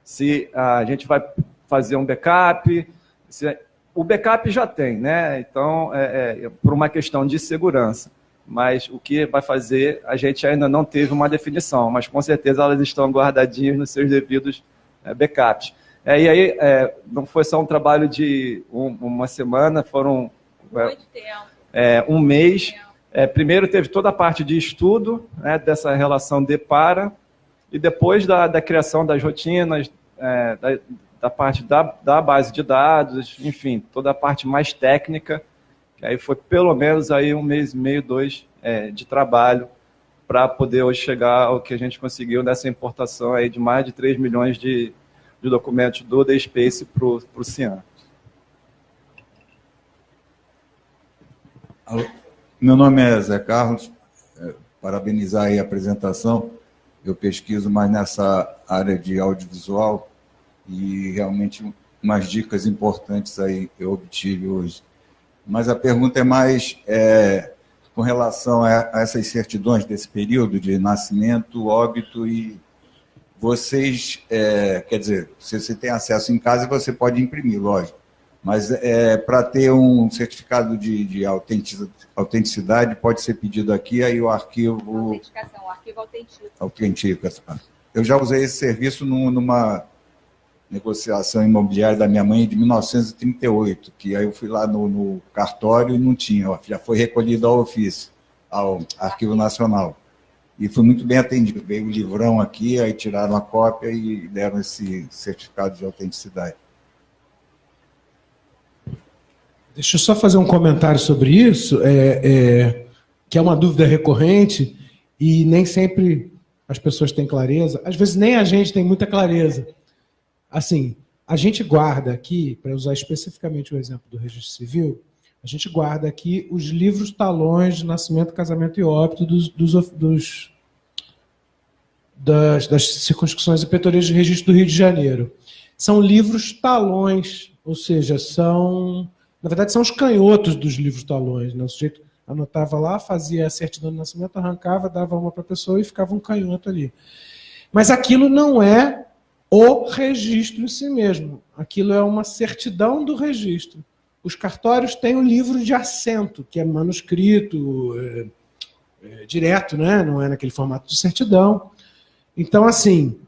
Se a gente vai fazer um backup, o backup já tem, né? Então, por uma questão de segurança. Mas o que vai fazer, a gente ainda não teve uma definição, mas com certeza elas estão guardadinhas nos seus devidos backups. E aí, não foi só um trabalho de uma semana, foram muito tempo. Um mês. Primeiro teve toda a parte de estudo, né, dessa relação depara, e depois da criação das rotinas, da parte da base de dados, enfim, toda a parte mais técnica, que aí foi pelo menos aí 1 mês e meio, 2 de trabalho para poder hoje chegar ao que a gente conseguiu nessa importação aí de mais de 3 milhões de documentos do DSpace para o Cian. Meu nome é Zé Carlos, parabenizar aí a apresentação. Eu pesquiso mais nessa área de audiovisual e realmente umas dicas importantes aí eu obtive hoje. Mas a pergunta é mais com relação a essas certidões desse período de nascimento, óbito, e vocês, quer dizer, se você tem acesso em casa, você pode imprimir, lógico, mas para ter um certificado de autenticidade, pode ser pedido aqui, aí o arquivo... Autenticação, o arquivo autentica. Autentica. Eu já usei esse serviço numa negociação imobiliária da minha mãe de 1938, que aí eu fui lá no cartório e não tinha, já foi recolhido ao ofício, ao Arquivo Nacional. E fui muito bem atendido. Veio o livrão aqui, aí tiraram a cópia e deram esse certificado de autenticidade. Deixa eu só fazer um comentário sobre isso, que é uma dúvida recorrente e nem sempre as pessoas têm clareza. Às vezes nem a gente tem muita clareza. Assim, a gente guarda aqui, para usar especificamente o exemplo do Registro Civil, a gente guarda aqui os livros talões de nascimento, casamento e óbito dos das circunscrições e pretorias de registro do Rio de Janeiro. São livros talões, ou seja, na verdade, são os canhotos dos livros talões. Né? O sujeito anotava lá, fazia a certidão de nascimento, arrancava, dava uma para a pessoa e ficava um canhoto ali. Mas aquilo não é o registro em si mesmo. Aquilo é uma certidão do registro. Os cartórios têm o livro de assento, que é manuscrito, direto, né? Não é naquele formato de certidão. Então, assim,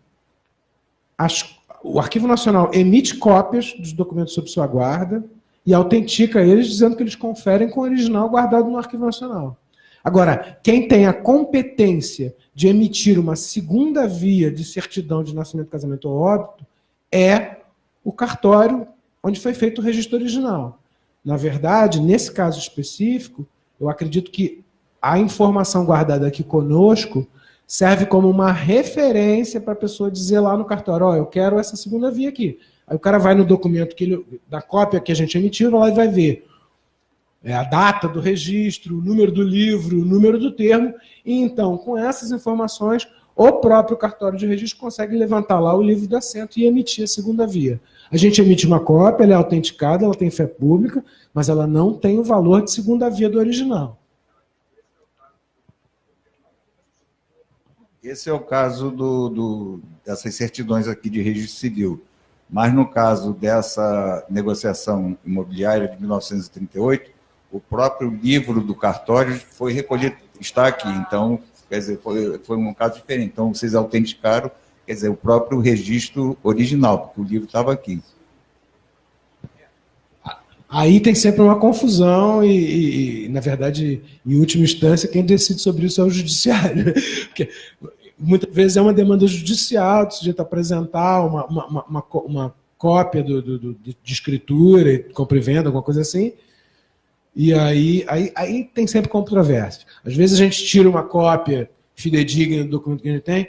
o Arquivo Nacional emite cópias dos documentos sob sua guarda e autentica eles, dizendo que eles conferem com o original guardado no Arquivo Nacional. Agora, quem tem a competência de emitir uma segunda via de certidão de nascimento, casamento ou óbito é o cartório onde foi feito o registro original. Na verdade, nesse caso específico, eu acredito que a informação guardada aqui conosco serve como uma referência para a pessoa dizer lá no cartório, eu quero essa segunda via aqui. Aí o cara vai no documento da cópia que a gente emitiu, vai lá e vai ver a data do registro, o número do livro, o número do termo, e então, com essas informações, o próprio cartório de registro consegue levantar lá o livro do assento e emitir a segunda via. A gente emite uma cópia, ela é autenticada, ela tem fé pública, mas ela não tem o valor de segunda via do original. Esse é o caso dessas certidões aqui de registro civil. Mas no caso dessa negociação imobiliária de 1938, o próprio livro do cartório foi recolhido, está aqui. Então, quer dizer, foi um caso diferente. Então, vocês autenticaram, quer dizer, o próprio registro original, porque o livro estava aqui. Aí tem sempre uma confusão e, na verdade, em última instância, quem decide sobre isso é o judiciário. Porque muitas vezes é uma demanda judicial, do sujeito apresentar uma cópia de escritura, compra e venda, alguma coisa assim, e aí tem sempre controvérsia. Às vezes a gente tira uma cópia fidedigna do documento que a gente tem,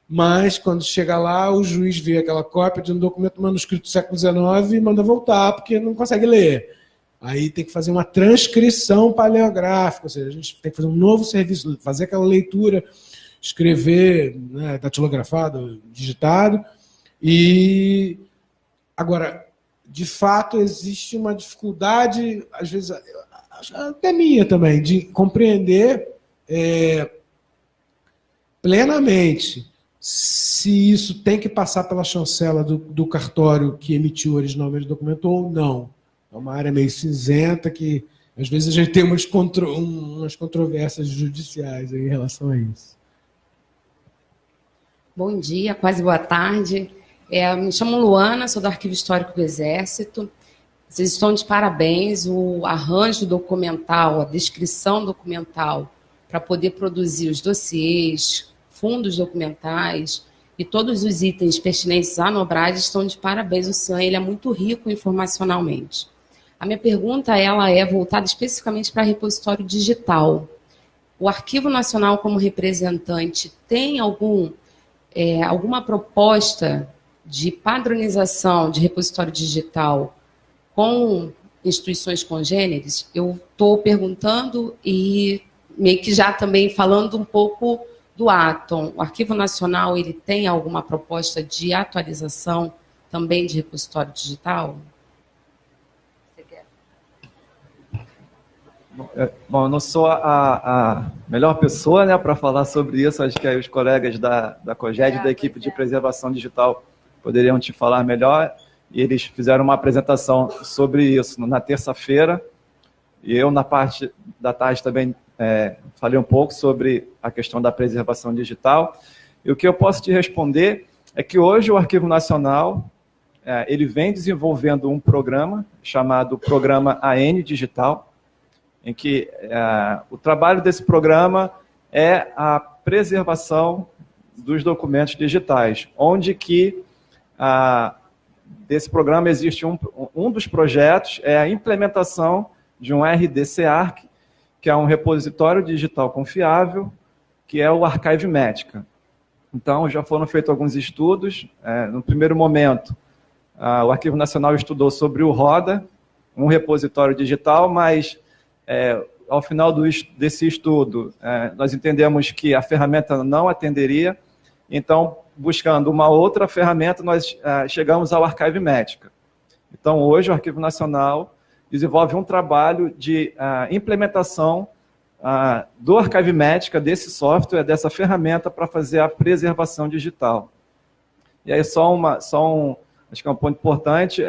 mas quando chega lá, o juiz vê aquela cópia de um documento manuscrito do século XIX e manda voltar, porque não consegue ler. Aí tem que fazer uma transcrição paleográfica, ou seja, a gente tem que fazer um novo serviço, fazer aquela leitura, escrever, né, datilografado, digitado. E agora, de fato, existe uma dificuldade, às vezes, até minha também, de compreender plenamente se isso tem que passar pela chancela do cartório que emitiu originalmente o documento ou não. É uma área meio cinzenta que, às vezes, a gente tem umas controvérsias judiciais em relação a isso. Bom dia, quase boa tarde. Me chamo Luana, sou do Arquivo Histórico do Exército. Vocês estão de parabéns. O arranjo documental, a descrição documental para poder produzir os dossiês, fundos documentais e todos os itens pertinentes à Nobrad estão de parabéns. O CIAN ele é muito rico informacionalmente. A minha pergunta ela é voltada especificamente para repositório digital. O Arquivo Nacional, como representante, tem alguma proposta de padronização de repositório digital com instituições congêneres? Eu estou perguntando e meio que já também falando um pouco do Atom. O Arquivo Nacional ele tem alguma proposta de atualização também de repositório digital? Bom, eu não sou a melhor pessoa, né, para falar sobre isso. Acho que aí os colegas da COGED, da equipe de preservação digital, poderiam te falar melhor. E eles fizeram uma apresentação sobre isso na terça-feira. E eu, na parte da tarde, também falei um pouco sobre a questão da preservação digital. E o que eu posso te responder é que hoje o Arquivo Nacional ele vem desenvolvendo um programa chamado Programa AN Digital, em que o trabalho desse programa é a preservação dos documentos digitais, onde que desse programa existe um dos projetos, é a implementação de um RDC-ARC, que é um repositório digital confiável, que é o Archivemetica. Então, já foram feitos alguns estudos. No primeiro momento, o Arquivo Nacional estudou sobre o RODA, um repositório digital, mas ao final desse estudo, nós entendemos que a ferramenta não atenderia Então, buscando uma outra ferramenta, nós chegamos ao Archivemética. Então, hoje, o Arquivo Nacional desenvolve um trabalho de implementação do Archivemética, desse software, dessa ferramenta, para fazer a preservação digital. E aí, acho que é um ponto importante,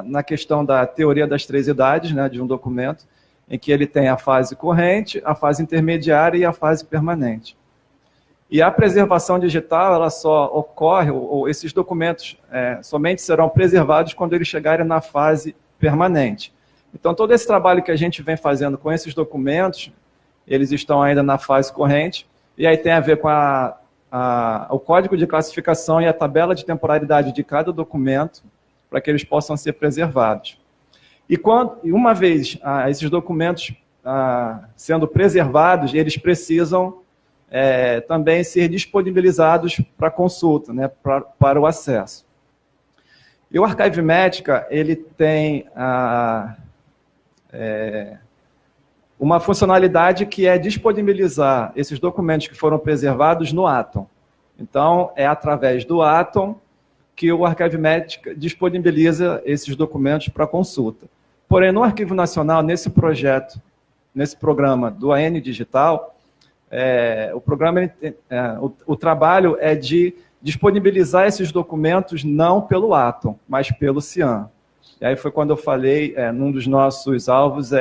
na questão da teoria das 3 idades, né, de um documento, em que ele tem a fase corrente, a fase intermediária e a fase permanente. E a preservação digital, ela só ocorre, ou esses documentos somente serão preservados quando eles chegarem na fase permanente. Então, todo esse trabalho que a gente vem fazendo com esses documentos, eles estão ainda na fase corrente, e aí tem a ver com o código de classificação e a tabela de temporalidade de cada documento, para que eles possam ser preservados. E uma vez esses documentos sendo preservados, eles precisam também ser disponibilizados para consulta, né, para o acesso. E o Archivemética, ele tem uma funcionalidade que é disponibilizar esses documentos que foram preservados no Atom. Então, é através do Atom que o Archivemética disponibiliza esses documentos para consulta. Porém, no Arquivo Nacional, nesse programa do AN Digital, o trabalho é de disponibilizar esses documentos não pelo Atom, mas pelo CIAN. E aí foi quando eu falei, num dos nossos alvos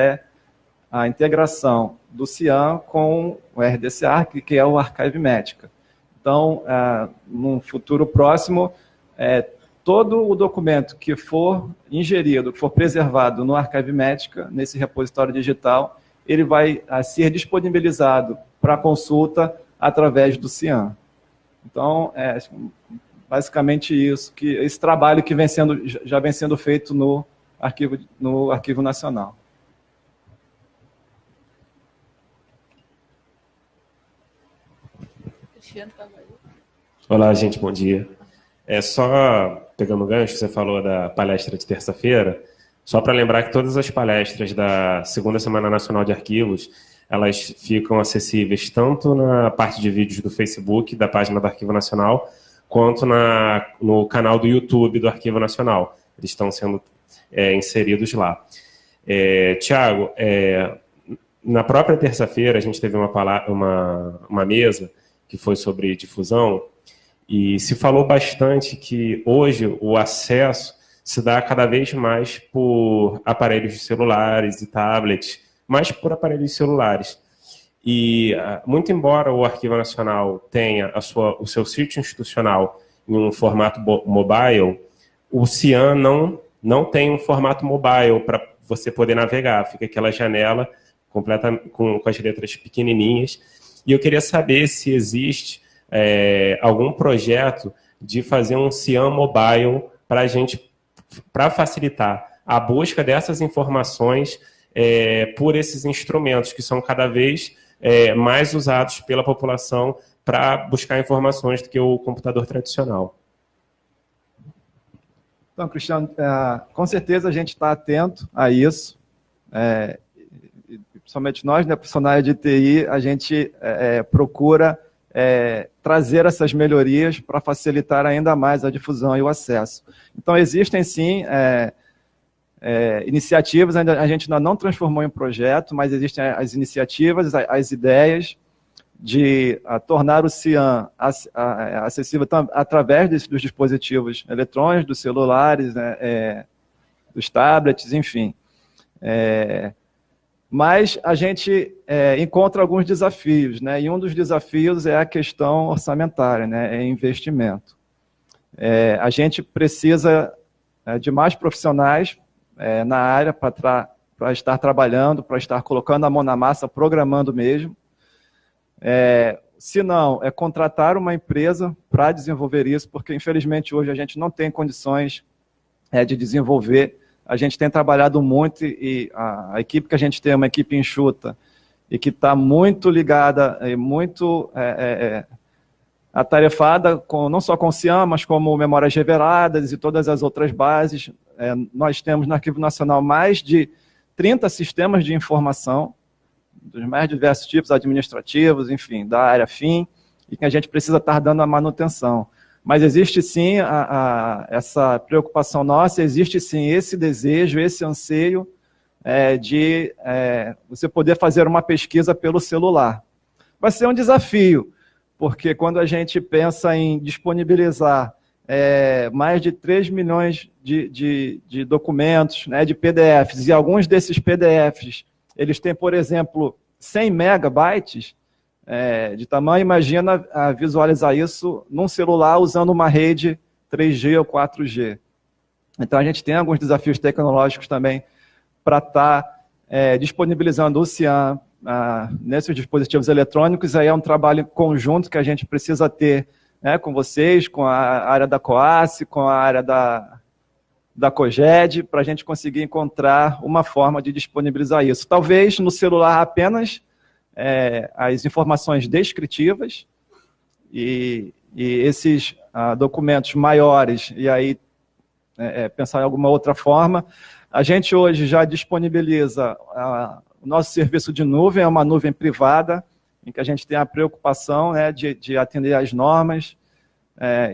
a integração do CIAN com o RDC-ARC, que é o Archivemética. Então, num futuro próximo, todo o documento que for ingerido, que for preservado no Archivemética, nesse repositório digital, ele vai ser disponibilizado para consulta através do CIAN. Então, basicamente isso, esse trabalho que já vem sendo feito no Arquivo Nacional. Olá, gente, bom dia. Só pegando o gancho, você falou da palestra de terça-feira, só para lembrar que todas as palestras da segunda Semana Nacional de Arquivos, elas ficam acessíveis tanto na parte de vídeos do Facebook, da página do Arquivo Nacional, quanto no canal do YouTube do Arquivo Nacional. Eles estão sendo inseridos lá. Tiago, na própria terça-feira, a gente teve uma mesa que foi sobre difusão, e se falou bastante que hoje o acesso se dá cada vez mais por aparelhos celulares e tablets, mais por aparelhos celulares. E, muito embora o Arquivo Nacional tenha o seu sítio institucional em um formato mobile, o CIAN não tem um formato mobile para você poder navegar. Fica aquela janela completa com as letras pequenininhas. E eu queria saber se existe algum projeto de fazer um CIAN mobile para facilitar a busca dessas informações por esses instrumentos que são cada vez mais usados pela população para buscar informações do que o computador tradicional. Então, Cristiano, com certeza a gente está atento a isso. Principalmente nós, né, profissionais de TI, a gente procura trazer essas melhorias para facilitar ainda mais a difusão e o acesso. Então, existem sim iniciativas, a gente ainda não transformou em projeto, mas existem as iniciativas, as ideias de tornar o CIAN acessível através dos dispositivos eletrônicos, dos celulares, dos tablets, enfim. Mas a gente encontra alguns desafios, né? E um dos desafios é a questão orçamentária, né? É investimento. A gente precisa de mais profissionais na área para estar trabalhando, para estar colocando a mão na massa, programando mesmo. Se não, é contratar uma empresa para desenvolver isso, porque infelizmente hoje a gente não tem condições de desenvolver. A gente tem trabalhado muito e a equipe que a gente tem é uma equipe enxuta e que está muito ligada e muito atarefada, não só com o CIAN, mas como memórias reveladas e todas as outras bases. Nós temos no Arquivo Nacional mais de 30 sistemas de informação, dos mais diversos tipos, administrativos, enfim, da área FIM, e que a gente precisa estar dando a manutenção. Mas existe sim essa preocupação nossa, existe sim esse desejo, esse anseio de você poder fazer uma pesquisa pelo celular. Vai ser um desafio, porque quando a gente pensa em disponibilizar mais de 3 milhões de documentos, né, de PDFs, e alguns desses PDFs, eles têm, por exemplo, 100 megabytes de tamanho, imagina visualizar isso num celular usando uma rede 3G ou 4G. Então, a gente tem alguns desafios tecnológicos também para estar disponibilizando o Cian nesses dispositivos eletrônicos. Aí é um trabalho conjunto que a gente precisa ter, né, com vocês, com a área da COASSE, com a área da COGED, para a gente conseguir encontrar uma forma de disponibilizar isso. Talvez no celular apenas as informações descritivas e esses documentos maiores, e aí pensar em alguma outra forma. A gente hoje já disponibiliza o nosso serviço de nuvem, é uma nuvem privada, em que a gente tem a preocupação, né, de atender às normas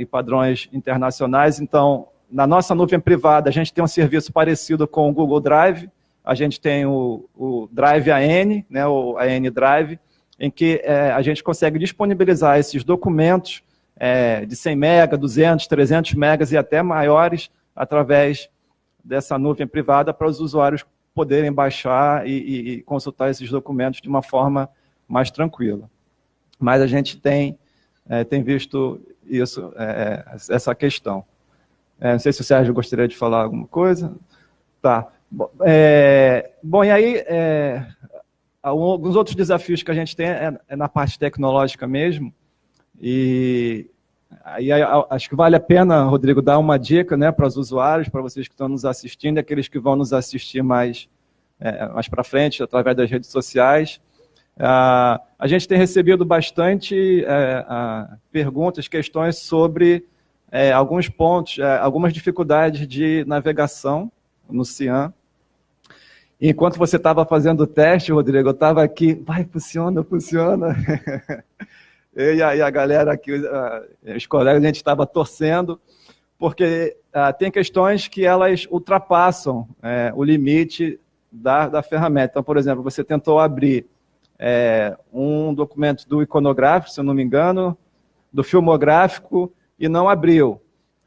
e padrões internacionais. Então, na nossa nuvem privada, a gente tem um serviço parecido com o Google Drive, a gente tem o Drive AN, né, o AN Drive, em que a gente consegue disponibilizar esses documentos de 100 MB, 200, 300 MB e até maiores, através dessa nuvem privada, para os usuários poderem baixar e consultar esses documentos de uma forma mais tranquila. Mas a gente tem visto isso, essa questão. Não sei se o Sérgio gostaria de falar alguma coisa. Tá. Bom, e aí, alguns outros desafios que a gente tem na parte tecnológica mesmo, e aí acho que vale a pena, Rodrigo, dar uma dica, né, para os usuários, para vocês que estão nos assistindo, e aqueles que vão nos assistir mais para frente, através das redes sociais. A gente tem recebido bastante perguntas, questões sobre alguns pontos, algumas dificuldades de navegação no Cian. Enquanto você estava fazendo o teste, Rodrigo, eu estava aqui, funciona. E aí a galera aqui, os colegas, a gente estava torcendo, porque tem questões que elas ultrapassam o limite da ferramenta. Então, por exemplo, você tentou abrir um documento do iconográfico, se eu não me engano, do filmográfico, e não abriu.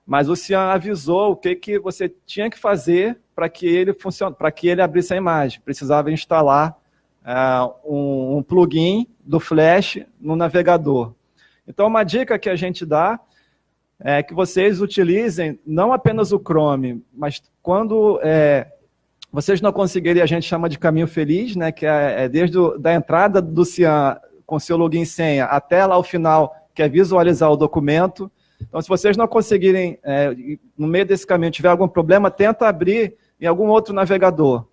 Mas o Cian avisou o que você tinha que fazer para que ele funcione, para que ele abrisse a imagem. Precisava instalar um plugin do Flash no navegador. Então, uma dica que a gente dá é que vocês utilizem não apenas o Chrome, mas quando vocês não conseguirem, a gente chama de caminho feliz, né, que desde da entrada do Cian com seu login e senha até lá o final, que é visualizar o documento. Então, se vocês não conseguirem, no meio desse caminho, tiver algum problema, tenta abrir em algum outro navegador.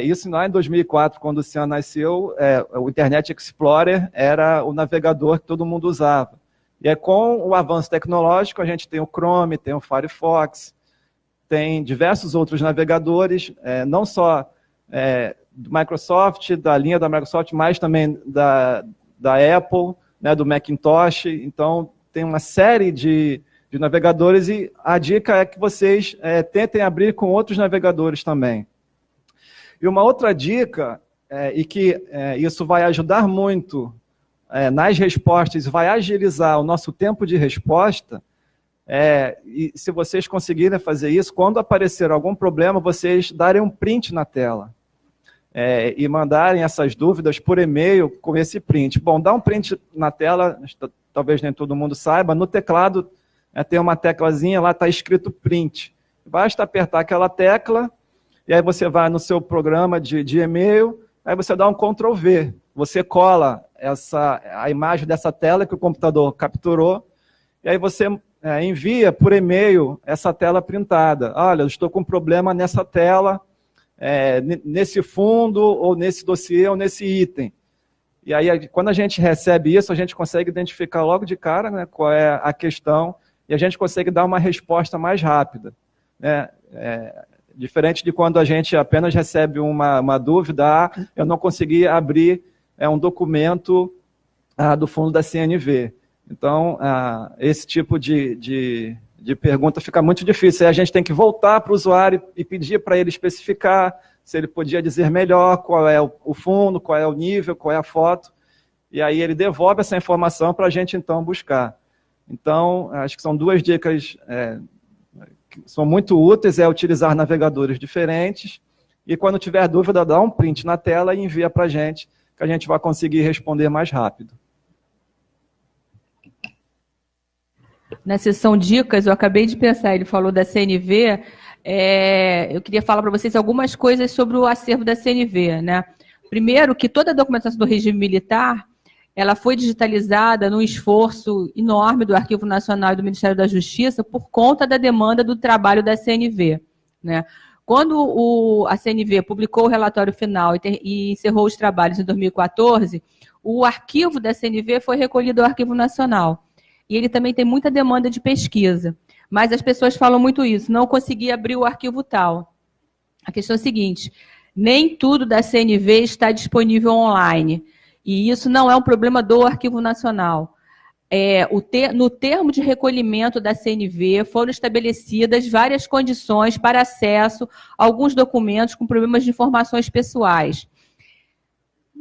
Isso lá em 2004, quando o Cian nasceu, o Internet Explorer era o navegador que todo mundo usava. E aí, com o avanço tecnológico, a gente tem o Chrome, tem o Firefox, tem diversos outros navegadores, não só do Microsoft, da linha da Microsoft, mas também da Apple, né, do Macintosh. Então, tem uma série de navegadores e a dica é que vocês tentem abrir com outros navegadores também. E uma outra dica, e que isso vai ajudar muito nas respostas, vai agilizar o nosso tempo de resposta, e se vocês conseguirem fazer isso, quando aparecer algum problema, vocês darem um print na tela. E mandarem essas dúvidas por e-mail com esse print. Bom, dá um print na tela, talvez nem todo mundo saiba, no teclado tem uma teclazinha, lá está escrito print. Basta apertar aquela tecla, e aí você vai no seu programa de e-mail, aí você dá um Ctrl V, você cola a imagem dessa tela que o computador capturou, e aí você envia por e-mail essa tela printada. Olha, eu estou com um problema nessa tela, nesse fundo, ou nesse dossiê, ou nesse item. E aí, quando a gente recebe isso, a gente consegue identificar logo de cara, né, qual é a questão, e a gente consegue dar uma resposta mais rápida, né? Diferente de quando a gente apenas recebe uma dúvida, eu não consegui abrir um documento do fundo da CNV. Então, esse tipo de pergunta fica muito difícil. Aí a gente tem que voltar para o usuário e pedir para ele especificar se ele podia dizer melhor qual é o fundo, qual é o nível, qual é a foto, e aí ele devolve essa informação para a gente, então, buscar. Então, acho que são duas dicas que são muito úteis, utilizar navegadores diferentes, e quando tiver dúvida, dá um print na tela e envia para a gente, que a gente vai conseguir responder mais rápido. Na seção dicas, eu acabei de pensar, ele falou da CNV, eu queria falar para vocês algumas coisas sobre o acervo da CNV, né? Primeiro, que toda a documentação do regime militar, ela foi digitalizada num esforço enorme do Arquivo Nacional e do Ministério da Justiça por conta da demanda do trabalho da CNV, né? Quando a CNV publicou o relatório final e encerrou os trabalhos em 2014, o arquivo da CNV foi recolhido ao Arquivo Nacional. E ele também tem muita demanda de pesquisa. Mas as pessoas falam muito isso, não consegui abrir o arquivo tal. A questão é a seguinte, nem tudo da CNV está disponível online. E isso não é um problema do Arquivo Nacional. No termo de recolhimento da CNV foram estabelecidas várias condições para acesso a alguns documentos com problemas de informações pessoais.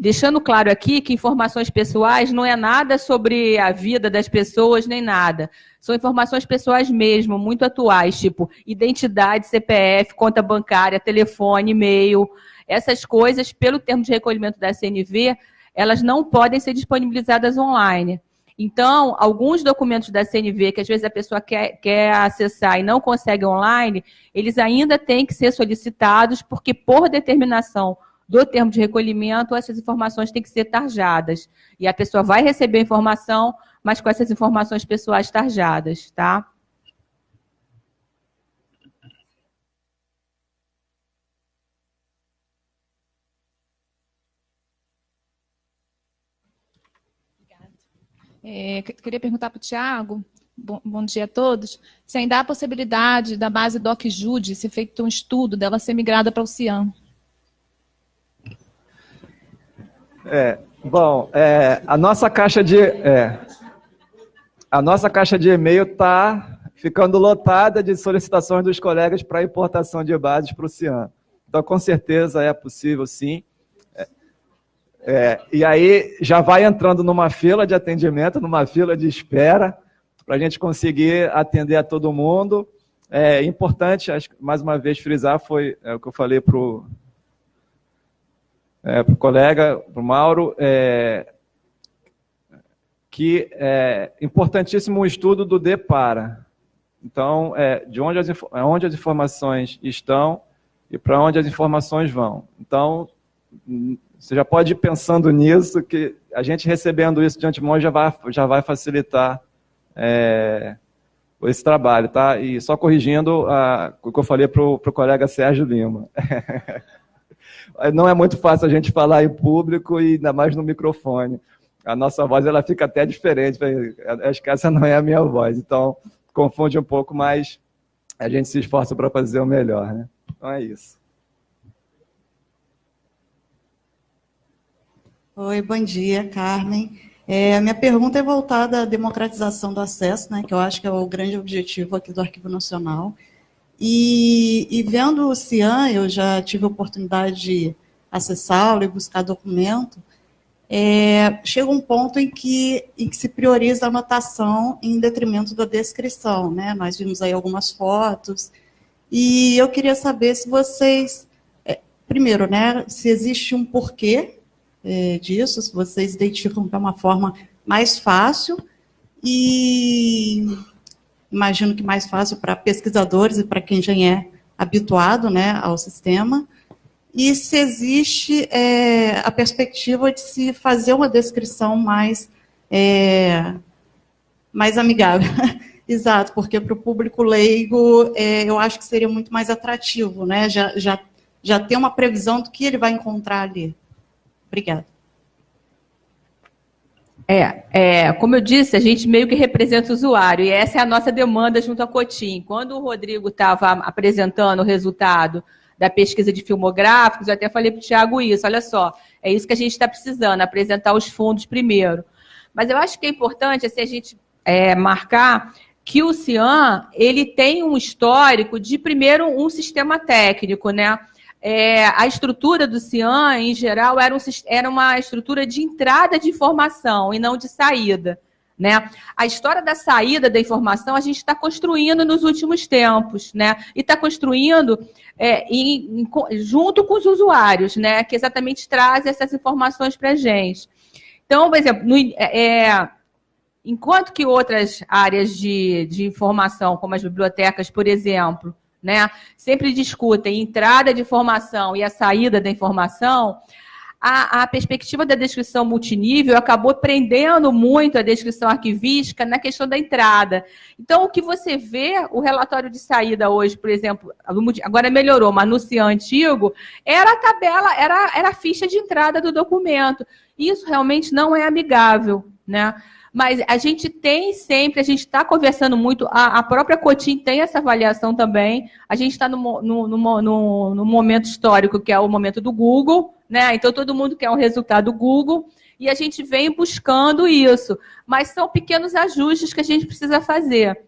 Deixando claro aqui que informações pessoais não é nada sobre a vida das pessoas, nem nada. São informações pessoais mesmo, muito atuais, tipo identidade, CPF, conta bancária, telefone, e-mail. Essas coisas, pelo termo de recolhimento da CNV, elas não podem ser disponibilizadas online. Então, alguns documentos da CNV, que às vezes a pessoa quer acessar e não consegue online, eles ainda têm que ser solicitados, porque por determinação do termo de recolhimento, essas informações têm que ser tarjadas. E a pessoa vai receber a informação, mas com essas informações pessoais tarjadas, tá? Queria perguntar para o Tiago, bom dia a todos, se ainda há a possibilidade da base DocJude ser feito um estudo dela ser migrada para o CIAM. A nossa caixa de e-mail está ficando lotada de solicitações dos colegas para importação de bases para o CIAM. Então, com certeza é possível, sim. E aí já vai entrando numa fila de atendimento, numa fila de espera, para a gente conseguir atender a todo mundo. É importante, acho, mais uma vez, frisar, foi o que eu falei para o colega, para o Mauro, que é importantíssimo o estudo do DEPARA. Então, de onde as informações estão e para onde as informações vão. Então, você já pode ir pensando nisso, que a gente recebendo isso de antemão já vai facilitar esse trabalho, tá? E só corrigindo o que eu falei para o colega Sérgio Lima. Não é muito fácil a gente falar em público e ainda mais no microfone. A nossa voz ela fica até diferente. Acho que essa não é a minha voz. Então, confunde um pouco, mas a gente se esforça para fazer o melhor, né? Então é isso. Oi, bom dia, Carmen. A minha pergunta é voltada à democratização do acesso, né, que eu acho que é o grande objetivo aqui do Arquivo Nacional. E vendo o CIAM, eu já tive a oportunidade de acessá-lo e buscar documento, chega um ponto em que se prioriza a anotação em detrimento da descrição, né? Nós vimos aí algumas fotos, e eu queria saber se vocês, primeiro, né, se existe um porquê disso, se vocês identificam que é uma forma mais fácil, e imagino que mais fácil para pesquisadores e para quem já é habituado, né, ao sistema, e se existe a perspectiva de se fazer uma descrição mais amigável. Exato, porque para o público leigo, eu acho que seria muito mais atrativo, né, já ter uma previsão do que ele vai encontrar ali. Obrigada. Como eu disse, a gente meio que representa o usuário, e essa é a nossa demanda junto à Cotim. Quando o Rodrigo estava apresentando o resultado da pesquisa de filmográficos, eu até falei para o Tiago isso, olha só, é isso que a gente está precisando, apresentar os fundos primeiro. Mas eu acho que é importante assim, a gente marcar que o CIAN ele tem um histórico de, primeiro, um sistema técnico, né? A estrutura do CIAN, em geral, era uma estrutura de entrada de informação e não de saída, né? A história da saída da informação a gente está construindo nos últimos tempos, né? E está construindo junto com os usuários, né? Que exatamente trazem essas informações para a gente. Então, por exemplo, enquanto que outras áreas de informação, como as bibliotecas, por exemplo, né, sempre discutem entrada de informação e a saída da informação, a perspectiva da descrição multinível acabou prendendo muito a descrição arquivística na questão da entrada. Então, o que você vê, o relatório de saída hoje, por exemplo, agora melhorou, mas no CIAN antigo, era a tabela, era a ficha de entrada do documento. Isso realmente não é amigável, né? Mas a gente tem sempre, a gente está conversando muito, a própria Cotim tem essa avaliação também, a gente está no momento histórico, que é o momento do Google, né? Então todo mundo quer um resultado Google, e a gente vem buscando isso, mas são pequenos ajustes que a gente precisa fazer.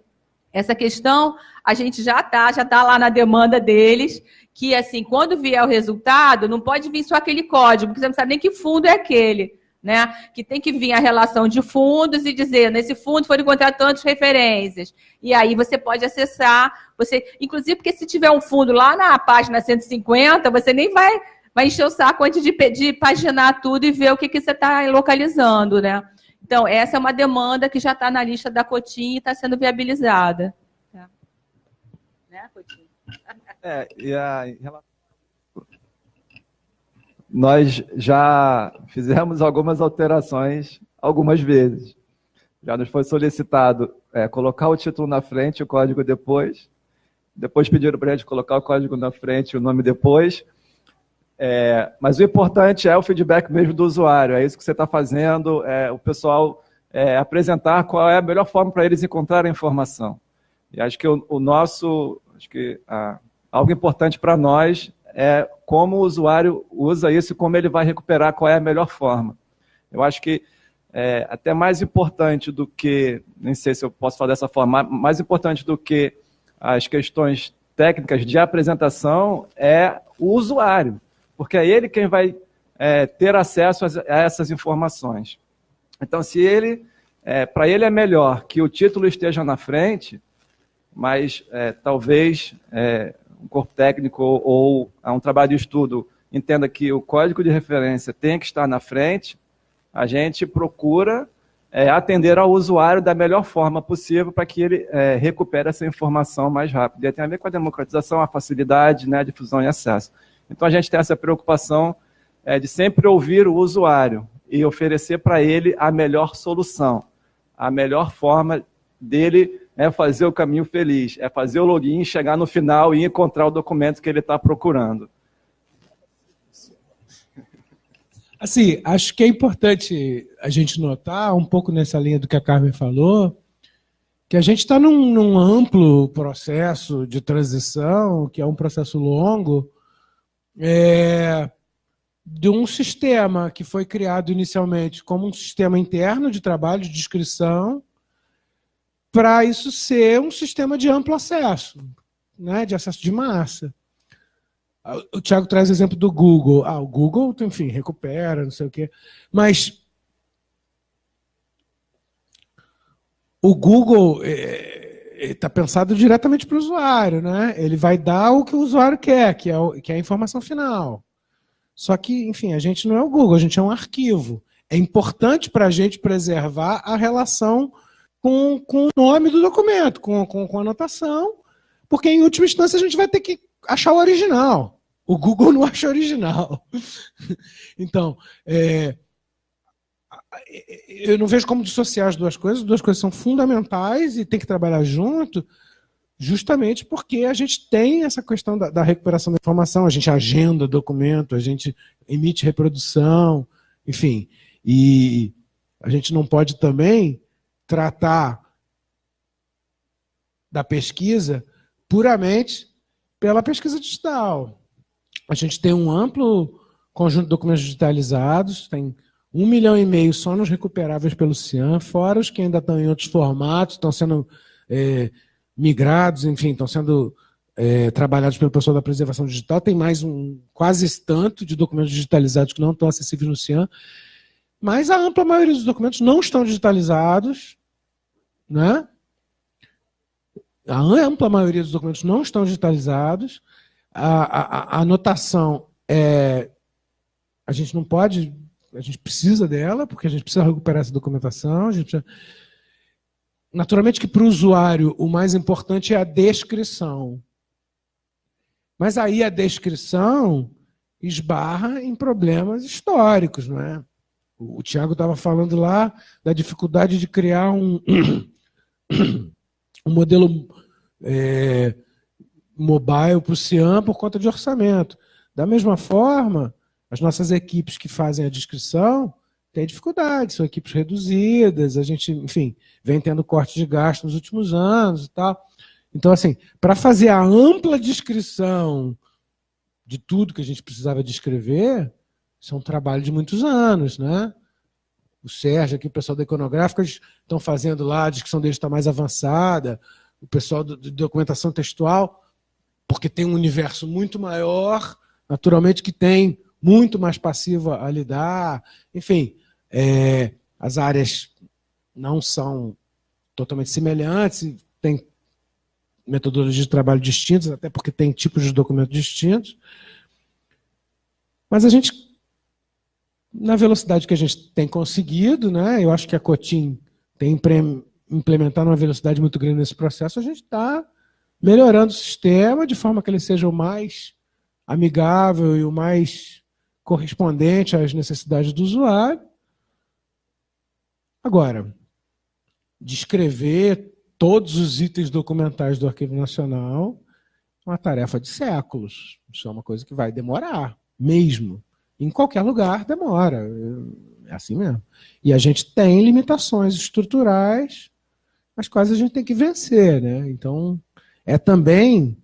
Essa questão, a gente já tá lá na demanda deles, que assim, quando vier o resultado, não pode vir só aquele código, porque você não sabe nem que fundo é aquele. Né? Que tem que vir a relação de fundos e dizer, nesse fundo foram encontradas tantas referências. E aí você pode acessar, inclusive porque se tiver um fundo lá na página 150, você nem vai encher o saco antes de paginar tudo e ver o que você está localizando, né? Então, essa é uma demanda que já está na lista da Cotim e está sendo viabilizada. Tá. Né, Cotim? Nós já fizemos algumas alterações algumas vezes. Já nos foi solicitado colocar o título na frente, o código depois. Depois pediram para a gente colocar o código na frente e o nome depois. Mas o importante é o feedback mesmo do usuário. É isso que você está fazendo, o pessoal apresentar qual é a melhor forma para eles encontrarem a informação. E acho que algo importante para nós é como o usuário usa isso e como ele vai recuperar, qual é a melhor forma. Eu acho que até mais importante do que, nem sei se eu posso falar dessa forma, mais importante do que as questões técnicas de apresentação é o usuário, porque é ele quem vai ter acesso a essas informações. Então, se para ele é melhor que o título esteja na frente, mas talvez um corpo técnico ou um trabalho de estudo entenda que o código de referência tem que estar na frente, a gente procura atender ao usuário da melhor forma possível para que ele recupere essa informação mais rápido. E tem a ver com a democratização, a facilidade, né, a difusão e acesso. Então, a gente tem essa preocupação de sempre ouvir o usuário e oferecer para ele a melhor solução, a melhor forma dele fazer o caminho feliz, fazer o login, chegar no final e encontrar o documento que ele está procurando. Assim, acho que é importante a gente notar, um pouco nessa linha do que a Carmen falou, que a gente está num amplo processo de transição, que é um processo longo, de um sistema que foi criado inicialmente como um sistema interno de trabalho, de descrição, para isso ser um sistema de amplo acesso, né, de acesso de massa. O Tiago traz o exemplo do Google. O Google, enfim, recupera, não sei o quê. Mas o Google está pensado diretamente para o usuário, né? Ele vai dar o que o usuário quer, que é a informação final. Só que, enfim, a gente não é o Google, a gente é um arquivo. É importante para a gente preservar a relação com o nome do documento, com a anotação, porque, em última instância, a gente vai ter que achar o original. O Google não acha o original. Então, eu não vejo como dissociar as duas coisas são fundamentais e tem que trabalhar junto, justamente porque a gente tem essa questão da recuperação da informação, a gente agenda documento, a gente emite reprodução, enfim, e a gente não pode também tratar da pesquisa puramente pela pesquisa digital. A gente tem um amplo conjunto de documentos digitalizados, tem 1,5 milhão só nos recuperáveis pelo Cian, fora os que ainda estão em outros formatos, estão sendo migrados, enfim, estão sendo trabalhados pelo pessoal da preservação digital. Tem mais quase esse tanto de documentos digitalizados que não estão acessíveis no Cian, mas a ampla maioria dos documentos não estão digitalizados, né? A ampla maioria dos documentos não estão digitalizados. A anotação a gente não pode, a gente precisa dela, porque a gente precisa recuperar essa documentação. Naturalmente que para o usuário o mais importante é a descrição. Mas aí a descrição esbarra em problemas históricos, não é? O Tiago estava falando lá da dificuldade de criar um modelo mobile para o Cian por conta de orçamento. Da mesma forma, as nossas equipes que fazem a descrição têm dificuldade, são equipes reduzidas, a gente, enfim, vem tendo corte de gasto nos últimos anos e tal. Então, assim, para fazer a ampla descrição de tudo que a gente precisava descrever, isso é um trabalho de muitos anos, né? O Sérgio aqui, o pessoal da Iconográfica, estão fazendo lá, a descrição deles está mais avançada, o pessoal de documentação textual, porque tem um universo muito maior, naturalmente que tem muito mais passiva a lidar. Enfim, as áreas não são totalmente semelhantes, tem metodologias de trabalho distintas, até porque tem tipos de documentos distintos. Mas a gente, na velocidade que a gente tem conseguido, né, eu acho que a Cotim tem implementado uma velocidade muito grande nesse processo, a gente está melhorando o sistema de forma que ele seja o mais amigável e o mais correspondente às necessidades do usuário. Agora, descrever todos os itens documentais do Arquivo Nacional é uma tarefa de séculos. Isso é uma coisa que vai demorar, mesmo. Em qualquer lugar demora. É assim mesmo. E a gente tem limitações estruturais, as quais a gente tem que vencer, né? Então, é também,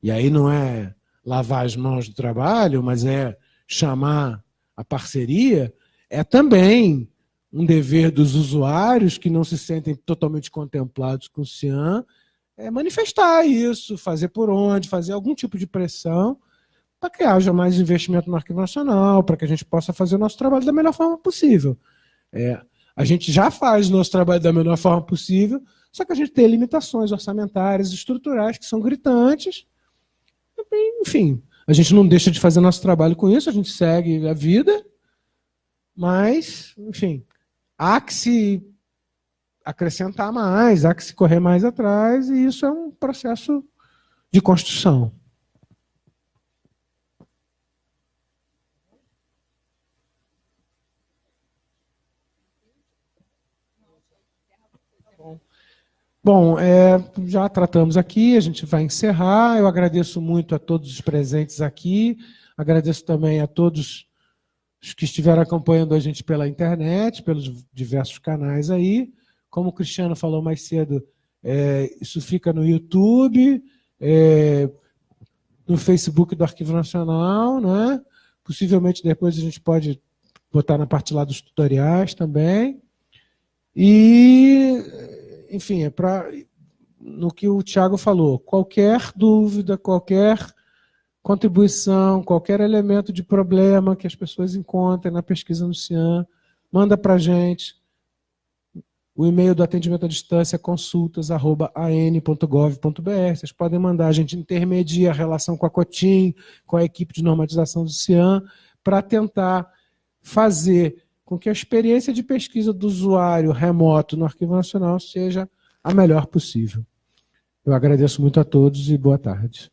e aí não é lavar as mãos do trabalho, mas é chamar a parceria, é também um dever dos usuários que não se sentem totalmente contemplados com o Cian, manifestar isso, fazer por onde, fazer algum tipo de pressão para que haja mais investimento no Arquivo Nacional, para que a gente possa fazer o nosso trabalho da melhor forma possível. A gente já faz o nosso trabalho da melhor forma possível, só que a gente tem limitações orçamentárias, estruturais, que são gritantes. Enfim, a gente não deixa de fazer nosso trabalho com isso, a gente segue a vida, mas, enfim, há que se acrescentar mais, há que se correr mais atrás, e isso é um processo de construção. Bom, já tratamos aqui, a gente vai encerrar. Eu agradeço muito a todos os presentes aqui, agradeço também a todos os que estiveram acompanhando a gente pela internet, pelos diversos canais aí. Como o Cristiano falou mais cedo, isso fica no YouTube, no Facebook do Arquivo Nacional, né? Possivelmente depois a gente pode botar na parte lá dos tutoriais também. E, enfim, no que o Tiago falou, qualquer dúvida, qualquer contribuição, qualquer elemento de problema que as pessoas encontrem na pesquisa no Cian, manda para a gente. O e-mail do atendimento à distância é consultas@an.gov.br. Vocês podem mandar, a gente intermedia a relação com a Cotim, com a equipe de normatização do Cian, para tentar fazer com que a experiência de pesquisa do usuário remoto no Arquivo Nacional seja a melhor possível. Eu agradeço muito a todos e boa tarde.